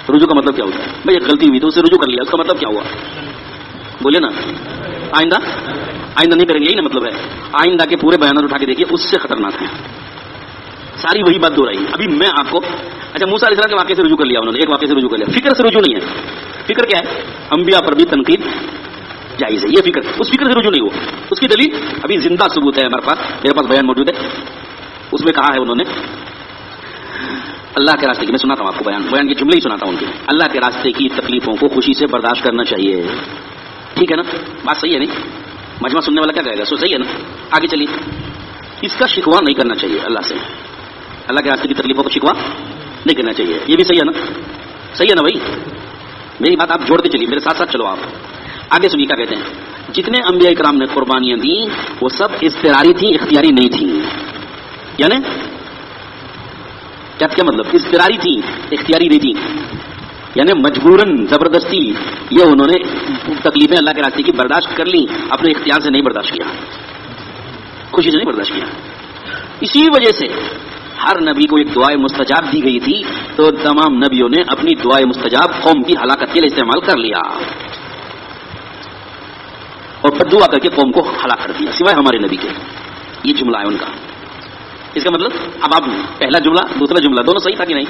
رجوع کا مطلب کیا ہوتا ہے. بھائی ایک غلطی ہوئی تو اسے رجوع کر لیا, اس کا مطلب کیا ہوا بولے نا, آئندہ نہیں کریں گے, یہی نا مطلب ہے. آئندہ کے پورے بیانات اٹھا کے دیکھیے, اس سے خطرناک ہیں. ساری وہی بات دہرائی. ابھی میں آپ کو اچھا موسیٰ علیہ السلام کے واقعے سے رجوع کر لیا, انہوں نے ایک واقعے سے رجوع کر لیا. فکر سے رجوع نہیں ہے. فکر کیا ہے, انبیاء پر بھی تنقید جائز ہے, یہ فکر. اس فکر سے رجوع نہیں ہوا. اس کی دلیل ابھی زندہ ثبوت ہے ہمارے پاس, میرے پاس بیان موجود ہے. اس میں کہا ہے انہوں نے اللہ کے راستے کی, میں سناتا ہوں آپ کو بیان کے جملے ہی سناتا ہوں ان کے. اللہ کے راستے کی تکلیفوں کو خوشی سے برداشت کرنا چاہیے. ٹھیک ہے نا, بات صحیح ہے نہیں, مجمع سننے والا کیا کہے گا, سو صحیح ہے نا. آگے چلیے, اس کا شکوہ نہیں کرنا چاہیے اللہ سے, اللہ کے راستے کی تکلیفوں کو شکوہ نہیں کرنا چاہیے. یہ بھی صحیح ہے نا, صحیح ہے نا بھائی. میری بات آپ جوڑتے چلیے, میرے ساتھ ساتھ چلو. آپ آگے سنیے کیا کہتے ہیں. جتنے انبیاء کرام نے قربانیاں دیں وہ سب اضطراری تھیں, اختیاری نہیں تھیں. یعنی کیا مطلب, اضطراری تھیں اختیاری نہیں تھیں, یعنی مجبوراً زبردستی یہ انہوں نے تکلیفیں اللہ کے راستے کی برداشت کر لی, اپنے اختیار سے نہیں برداشت کیا, خوشی سے نہیں برداشت کیا. اسی وجہ سے ہر نبی کو ایک دعائے مستجاب دی گئی تھی, تو تمام نبیوں نے اپنی دعائے مستجاب قوم کی ہلاکت کے لیے استعمال کر لیا اور بددعا کر کے قوم کو ہلاک کر دیا, سوائے ہمارے نبی کے. یہ جملہ ہے ان کا. اس کا مطلب اب آپ پہلا جملہ دوسرا جملہ دونوں صحیح تھا کہ نہیں,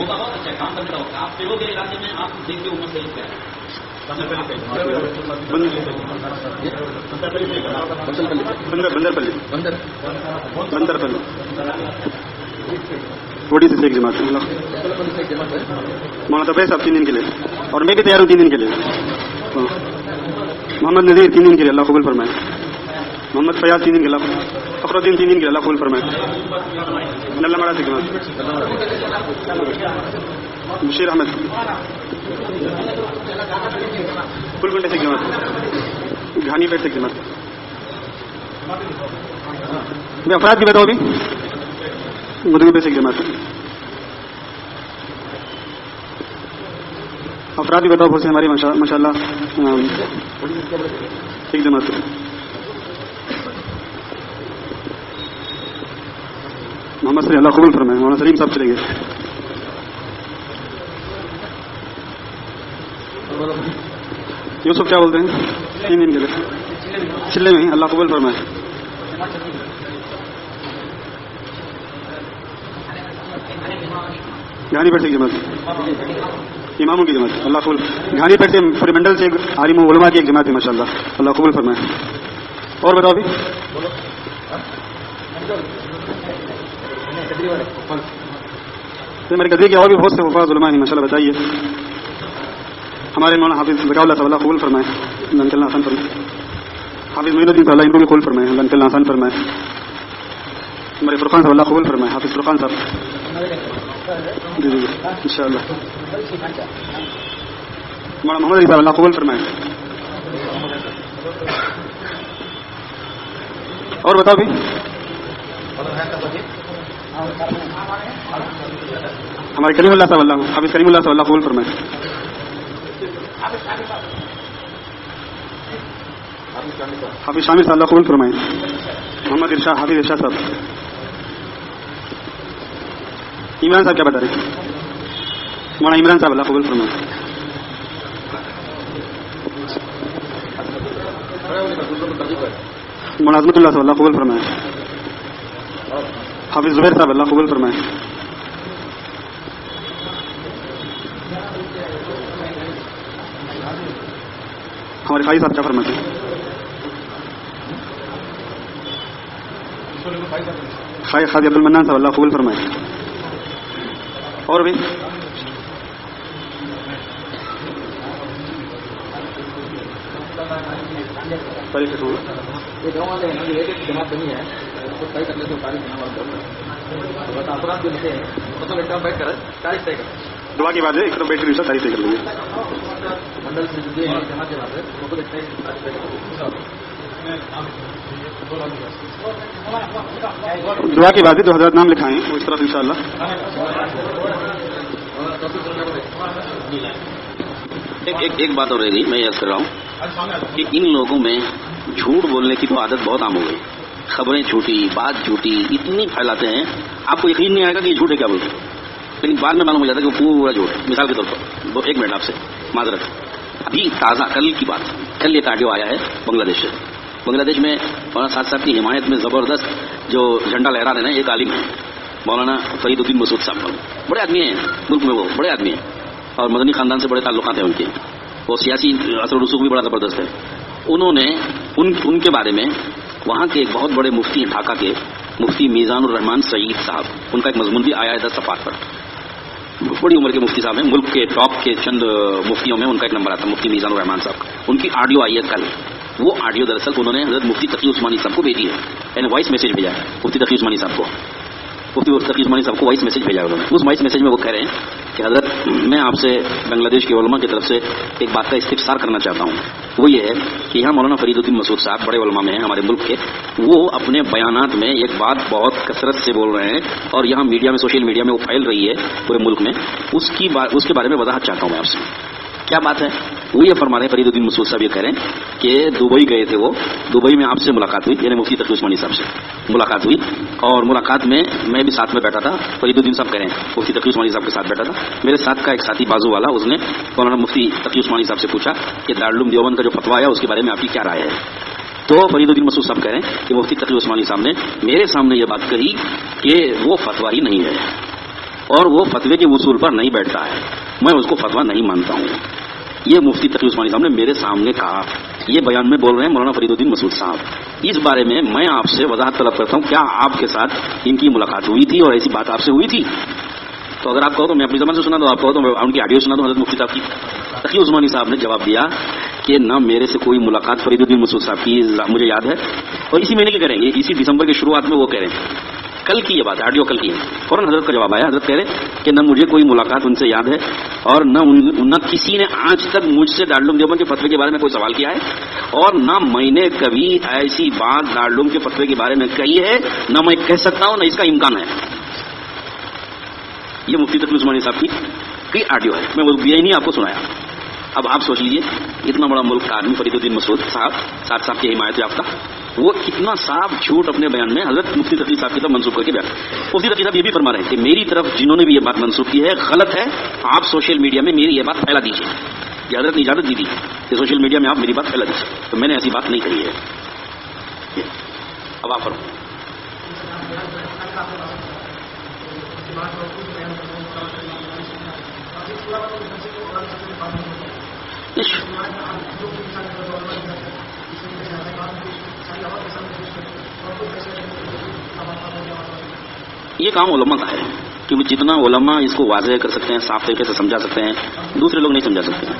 موقع بہت اچھا ہے کام کرنے کا وقت. آپ پیڑوں کے علاقے میں آپ دیکھتے ہو عمر شریف کیا ہے. بندر پلی تھوڑی سی ایک جماعت مولانا طبیعت صاحب 3 دن کے لیے, اور میں بھی تیار ہوں 3 دن کے لیے. محمد نذیر 3 دن کے لیے, اللہ قبول فرمائے. محمد فیاض 3 دن کے لیے, فخر الدین 3 دن کے لیے, اللہ قبول فرمائے. نلا مڑا سے جماعت, بشیر احمد پھول گنڈے سے جماعت, گھانی پیٹ سے جماعت. میں افراد بھی بتاؤ ابھی مدنی پہ سے جماعت, افراد بھی بتاؤ بہت سے ہماری ماشاء اللہ ایک جماعت. محمد صلی اللہ قبول فرمائے. مولانا سلیم صاحب چلیں گے. یوسف کیا بولتے ہیں 3 دن کے لیے چلے میں, اللہ قبول فرمائے. گھانی پیٹ سے جماعت, اماموں کی جماعت, اللہ قبول. گھانی پیٹ سے پورے منڈل سے عالم و علماء کی ایک جماعت ہے ماشاء اللہ, اللہ قبول فرمائے. اور بتاؤ ابھی میرے قدرے کے اور بھی بہت سے وفاظ علماء ہیں ماشاء اللہ, بتائیے. ہمارے مولانا حافظ بقاء اللہ صاحب اللہ قبول فرمائے, اللہ نکلنا آسان فرمائے. حافظ معین الدین صاحب اللہ ان کو بھی قبول فرمائے, اللہ نکلنا آسان فرمائے. ہمارے فرقان صاحب اللہ قبول فرمائے, حافظ فرقان صاحب جی جی ان شاء اللہ. مولانا محمد علی صاحب اللہ قبول فرمائے. اور بتاؤ بھی ہمارے کریم اللہ صاحب اللہ حافظ کریم اللہ صاحب اللہ قبول فرمائے. حافظ شامل صاحب اللہ قبول فرمائے. محمد ارشاد حافظ ارشاد صاحب. عمران صاحب کیا بتا رہے مولانا عمران صاحب اللہ قبول فرمائے. مولانا عظمت اللہ صاحب اللہ قبول فرمائے. حافظ زبیر صاحب اللہ قبول فرمائے. ہمارے خائی صاحب کیا فرماتے ہیں خاجی عبد المنان صاحب اللہ قبول فرمائے. اور بھی دعا کی بات ہے, ایک طرف بیٹھ کر تاریخ طے کر لیں گے. دعا کی بات ہے, 2 حضرات نام لکھائیں وہ اس طرف انشاءاللہ. ایک بات اور رہ گئی, میں یاد کر رہا ہوں کہ ان لوگوں میں جھوٹ بولنے کی تو عادت بہت عام ہو گئی. خبریں جھوٹی, بات جھوٹی اتنی پھیلاتے ہیں آپ کو یقین نہیں آئے گا کہ یہ جھوٹ ہے کیا بولتے, لیکن بعد میں معلوم ہو جاتا ہے کہ وہ پورا جھوٹ. مثال کے طور پر 1 منٹ آپ سے معذرت, ابھی تازہ کل کی بات, کل ایک آڈیو آیا ہے بنگلہ دیش سے. بنگلہ دیش میں مولانا سعد صاحب کی حمایت میں زبردست جو جھنڈا لہرا رہے ہیں ایک عالم ہے مولانا فرید الدین مسعود صاحب. بڑے آدمی ہیں ملک میں, وہ بڑے آدمی ہیں اور مدنی خاندان سے بڑے تعلقات ہیں ان کے, وہ سیاسی اثر و رسوخ بھی بڑا زبردست ہے. انہوں نے ان کے بارے میں وہاں کے ایک بہت بڑے مفتی ہیں ڈھاکہ کے, مفتی میزان الرحمان سعید صاحب, ان کا ایک مضمون بھی آیا ہے 10 صفحات پر. بڑی عمر کے مفتی صاحب ہیں, ملک کے ٹاپ کے چند مفتیوں میں ان کا ایک نمبر آتا ہے, مفتی میزان الرحمان صاحب. ان کی آڈیو آئی ہے کل. وہ آڈیو دراصل انہوں نے حضرت مفتی تقی عثمانی صاحب کو بھیجی ہے, یعنی وائس میسج بھیجا ہے مفتی تقی عثمانی صاحب کو. مفتی تقی عثمانی صاحب کو وائس میسج بھیجا انہوں نے. اس وائس میسج میں وہ کہہ رہے ہیں کہ حضرت میں آپ سے بنگلہ دیش کے علماء کی طرف سے ایک بات کا استفسار کرنا چاہتا ہوں. وہ یہ ہے کہ یہاں مولانا فرید الدین مسعود صاحب بڑے علماء میں ہیں ہمارے ملک کے, وہ اپنے بیانات میں ایک بات بہت کثرت سے بول رہے ہیں اور یہاں میڈیا میں سوشل میڈیا میں وہ پھیل رہی ہے پورے ملک میں, اس کے بارے میں وضاحت چاہتا ہوں میں آپ سے. کیا بات ہے؟ وہ یہ فرما رہے ہیں فرید الدین مسعود صاحب یہ کہہ رہے ہیں کہ دبئی گئے تھے, وہ دبئی میں آپ سے ملاقات ہوئی, یعنی مفتی تقی عثمانی صاحب سے ملاقات ہوئی, اور ملاقات میں میں بھی ساتھ میں بیٹھا تھا. فرید الدین صاحب کہہ رہے ہیں مفتی تقی عثمانی صاحب کے ساتھ بیٹھا تھا. میرے ساتھ کا ایک ساتھی بازو والا, اس نے مولانا مفتی تقی عثمانی صاحب سے پوچھا کہ دارالعلوم دیوبند کا جو فتویٰ ہے اس کے بارے میں آپ کی کیا رائے ہے. تو فرید الدین مسعود صاحب کہہ رہے ہیں کہ مفتی تقی عثمانی صاحب نے میرے سامنے یہ بات کہی کہ وہ فتویٰ ہی نہیں ہے, اور وہ فتوے کے وصول پر نہیں بیٹھتا ہے، میں اس کو فتویٰ نہیں مانتا ہوں. یہ مفتی تقی عثمانی صاحب نے میرے سامنے کہا. یہ بیان میں بول رہے ہیں مولانا فرید الدین مسعود صاحب. اس بارے میں آپ سے وضاحت طلب کرتا ہوں، کیا آپ کے ساتھ ان کی ملاقات ہوئی تھی اور ایسی بات آپ سے ہوئی تھی؟ تو اگر آپ کہو تو میں اپنی زبان سے سنا دوں، آپ کہو تو میں ان کی آڈیو سنا دوں حضرت مفتی صاحب کی. تقی عثمانی صاحب نے جواب دیا کہ نہ میرے سے کوئی ملاقات فرید الدین مسعود صاحب کی مجھے یاد ہے، اور اسی مہینے کے کریں گے، اسی دسمبر کی شروعات میں وہ کہہ رہے ہیں، کل کی یہ بات ہے، آڈیو کل کی ہے. فوراً حضرت کا جواب آیا. حضرت کہہ رہے کہ نہ مجھے کوئی ملاقات ان سے یاد ہے، اور نہ کسی نے آج تک مجھ سے دارالعلوم دیوبند کے فتوے کے بارے میں کوئی سوال کیا ہے، اور نہ میں نے کبھی ایسی بات دارالعلوم کے فتوے کے بارے میں کہی ہے، نہ میں کہہ سکتا ہوں، نہ اس کا امکان ہے. یہ مفتی تقی عثمانی صاحب کی آڈیو ہے، میں وہ بھی نہیں آپ کو سنایا. اب آپ سوچ لیجیے، اتنا بڑا ملک کا آدمی فرید الدین مسعود صاحب کی حمایت یافتہ، وہ کتنا صاف جھوٹ اپنے بیان میں حضرت مفتی تقی صاحب کی طرف منسوخ کر کے بیان. مفتی تقی صاحب یہ بھی فرما رہے ہیں کہ میری طرف جنہوں نے بھی یہ بات منسوخ کی ہے غلط ہے، آپ سوشل میڈیا میں میری یہ بات پھیلا دیجیے. یہ حضرت نے اجازت دی تھی کہ سوشل میڈیا میں آپ میری بات پھیلا دیجیے، تو میں نے ایسی بات نہیں کہی ہے. اب آپ فرمائیں. یہ کام علماء کا ہے، کیونکہ جتنا علماء اس کو واضح کر سکتے ہیں، صاف طریقے سے سمجھا سکتے ہیں، دوسرے لوگ نہیں سمجھا سکتے ہیں.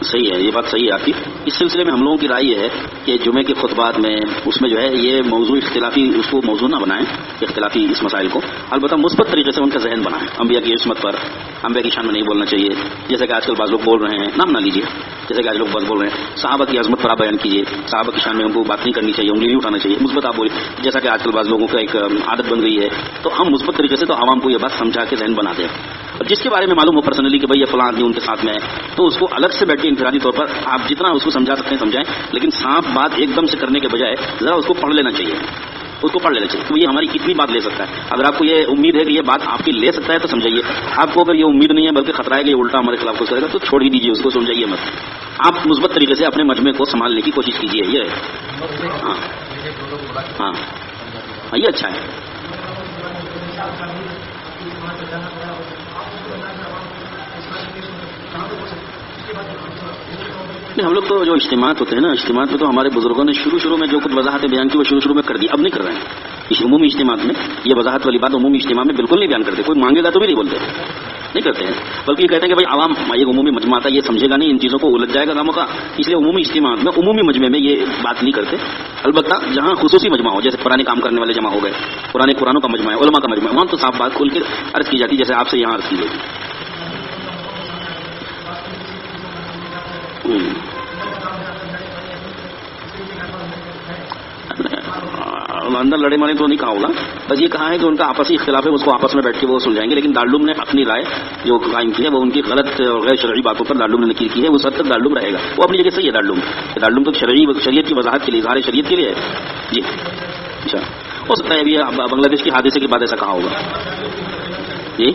صحیح ہے، یہ بات صحیح ہے آپ کی. اس سلسلے میں ہم لوگوں کی رائے یہ ہے کہ جمعے کے خطبات میں اس میں جو ہے یہ موضوع اختلافی، اس کو موضوع نہ بنائیں اختلافی اس مسائل کو، البتہ مثبت طریقے سے ان کا ذہن بنائیں. انبیاء کی عصمت پر، انبیاء کی شان میں نہیں بولنا چاہیے، جیسے کہ آج کل بعض لوگ بول رہے ہیں، نام نہ لیجیے، جیسے کہ آج لوگ بول رہے ہیں. صحابہ کی عظمت پر آپ بیان کیجیے، صحابہ کی شان میں ان کو بات نہیں کرنی چاہیے، انگلی نہیں اٹھانا چاہیے، مثبت آپ بولیے، جیسا کہ آج کل بعض لوگوں کا ایک عادت بن گئی ہے. تو ہم مثبت طریقے سے تو عوام کو یہ بات سمجھا کے ذہن بنا دیں. اور جس کے بارے میں معلوم ہو پرسنلی کہ بھائی یہ فلاں آدمی ان کے ساتھ میں ہے، تو اس کو الگ سے بیٹھ کے انفرادی طور پر آپ جتنا اس کو سمجھا سکتے ہیں سمجھائیں، لیکن صاف بات ایک دم سے کرنے کے بجائے ذرا اس کو پڑھ لینا چاہیے، اس کو پڑھ لینا چاہیے کہ یہ ہماری کتنی بات لے سکتا ہے. اگر آپ کو یہ امید ہے کہ یہ بات آپ کی لے سکتا ہے تو سمجھائیے. آپ کو اگر یہ امید نہیں ہے بلکہ خطرہ ہے کہ یہ الٹا ہمارے خلاف کچھ کرے گا تو چھوڑ ہی دیجیے، اس کو سمجھائیے مت. آپ مثبت طریقے سے اپنے مجمع کو سنبھالنے کی کوشش کیجیے. یہ ہاں یہ اچھا ہے. ہم لوگ تو جو اجتماعات ہوتے ہیں نا، اجتماعات میں تو ہمارے بزرگوں نے شروع میں جو کچھ وضاحتیں بیان کی وہ شروع میں کر دی، اب نہیں کر رہے ہیں. اس عمومی اجتماعات میں یہ وضاحت والی بات عمومی اجتماع میں بالکل نہیں بیان کرتے. کوئی مانگے گا تو بھی نہیں بولتے، نہیں کرتے ہیں، بلکہ یہ کہتے ہیں کہ بھائی عوام یہ عمومی مجمع تھا، یہ سمجھے گا نہیں، ان چیزوں کو الجھ جائے گا کاموں کا، اس لیے عمومی اجتماعات میں عمومی مجمع میں یہ بات نہیں کرتے. البتہ جہاں خصوصی مجمع ہو، جیسے پرانے کام کرنے والے جمع ہو گئے، پرانے قرآنوں کا مجمع ہے، علماء کا مجمع ہے، وہاں تو صاف بات کھول کے عرض کی جاتی، جیسے آپ سے یہاں عرض کی گئی. اندر لڑے مارے تو نہیں کہا ہوگا، بس یہ کہا ہے کہ ان کا آپسی اختلاف ہے، اس کو آپس میں بیٹھ کے وہ سلجھائیں گے. لیکن دارالعلوم نے اپنی رائے جو قائم کی ہے وہ ان کی غلط اور غیر شرعی باتوں پر دارالعلوم نے نکیر کی ہے، اس حد تک دارالعلوم رہے گا. وہ اپنی جگہ صحیح ہے. دارالعلوم تو شریعت کی وضاحت کے لیے، اظہار شریعت کے لیے ہے. جی اچھا، ہو سکتا ہے ابھی بنگلہ دیش کے حادثے کے بعد ایسا کہا ہوگا. جی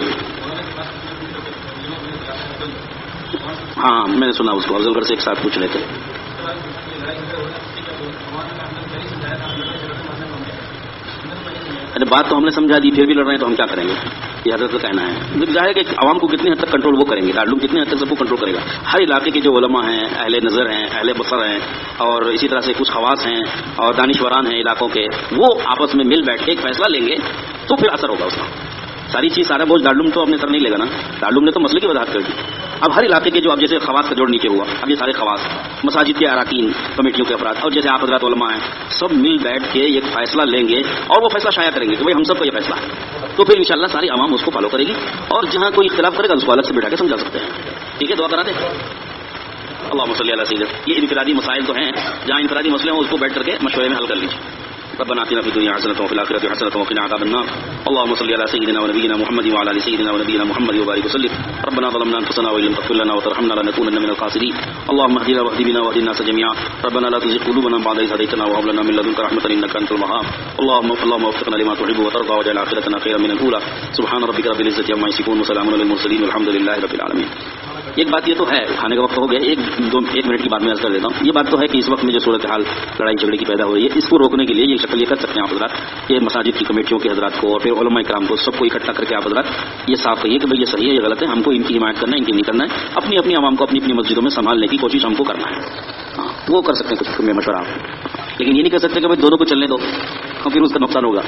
ہاں میں نے سنا اس کو افضل گڑھ سے ایک ساتھ پوچھ رہے تھے. بات تو ہم نے سمجھا دی، پھر بھی لڑ رہے ہیں تو ہم کیا کریں گے؟ یہ حضرت کا کہنا ہے. ظاہر ہے کہ عوام کو کتنی حد تک کنٹرول وہ کریں گے، دارالعلوم کتنی حد تک سب کو کنٹرول کرے گا. ہر علاقے کے جو علماء ہیں، اہل نظر ہیں، اہل بصر ہیں، اور اسی طرح سے کچھ خواص ہیں اور دانشوران ہیں علاقوں کے، وہ آپس میں مل بیٹھ کے ایک فیصلہ لیں گے تو پھر اثر ہوگا اس کا. ساری چیز سارا بوجھ دارالعلوم تو اپنے سر نہیں لے گا نا. دارالعلوم نے تو مسئلے کی وضاحت کر دی. اب ہر علاقے کے جو اب جیسے خواص کا جوڑ نیچے ہوا، اب یہ سارے خواص، مساجد کے اراکین، کمیٹیوں کے افراد، اور جیسے آپ حضرات علماء ہیں، سب مل بیٹھ کے ایک فیصلہ لیں گے اور وہ فیصلہ شائع کریں گے کہ بھائی ہم سب کا یہ فیصلہ ہے. تو پھر انشاءاللہ ساری عوام اس کو فالو کرے گی، اور جہاں کوئی اختلاف کرے گا اس کو الگ سے بٹھا کے سمجھا سکتے ہیں. ٹھیک ہے، دعا کرا دیں. اللہم صلی علی سیدنا. یہ انفرادی مسائل تو ہیں، جہاں انفرادی مسئلے ہوں اس کو بیٹھ کر کے مشورے میں حل کر لیجیے. ربنا آتنا في الدنيا حسنة وفي الآخرة حسنة وقنا عذاب النار اللهم صل على سيدنا ونبينا محمد وعلى آل سيدنا ونبينا محمد وبارك وسلم ربنا ظلمنا أنفسنا وإن لم تغفر لنا وترحمنا لنكونن من الخاسرين اللهم اهدنا واهد بنا واهد الناس جميعا ربنا لا تزغ قلوبنا بعد إذ هديتنا وهب لنا من لدنك رحمة إنك أنت الوهاب اللهم وفقنا لما تحب وترضى واجعل آخرتنا خيرا من الأولى سبحان ربك رب العزة عما يصفون وسلام على المرسلين والحمد لله رب العالمين. ایک بات یہ تو ہے، کھانے کا وقت ہو گیا، ایک منٹ کی بات میں عرض کر دیتا ہوں. یہ بات تو ہے کہ اس وقت میں جو صورتحال لڑائی جھگڑے کی پیدا ہو رہی ہے، اس کو روکنے کے لیے یہ شکل یہ کر سکتے ہیں آپ حضرات کہ مساجد کی کمیٹیوں کے حضرات کو اور پھر علماء کرام کو سب کو اکٹھا کر کے آپ حضرات یہ صاف کہیے کہ بھائی یہ صحیح ہے، یہ غلط ہے، ہم کو ان کی حمایت کرنا ہے، ان کی نہیں کرنا ہے، اپنی اپنی عوام کو اپنی اپنی مسجدوں میں سنبھالنے کی کوشش ہم کو کرنا ہے. ہاں وہ کر سکتے ہیں کچھ میں مشورہ، لیکن یہ نہیں کر سکتے کہ بھائی دونوں کو چلنے دو، پھر اس کا نقصان ہوگا.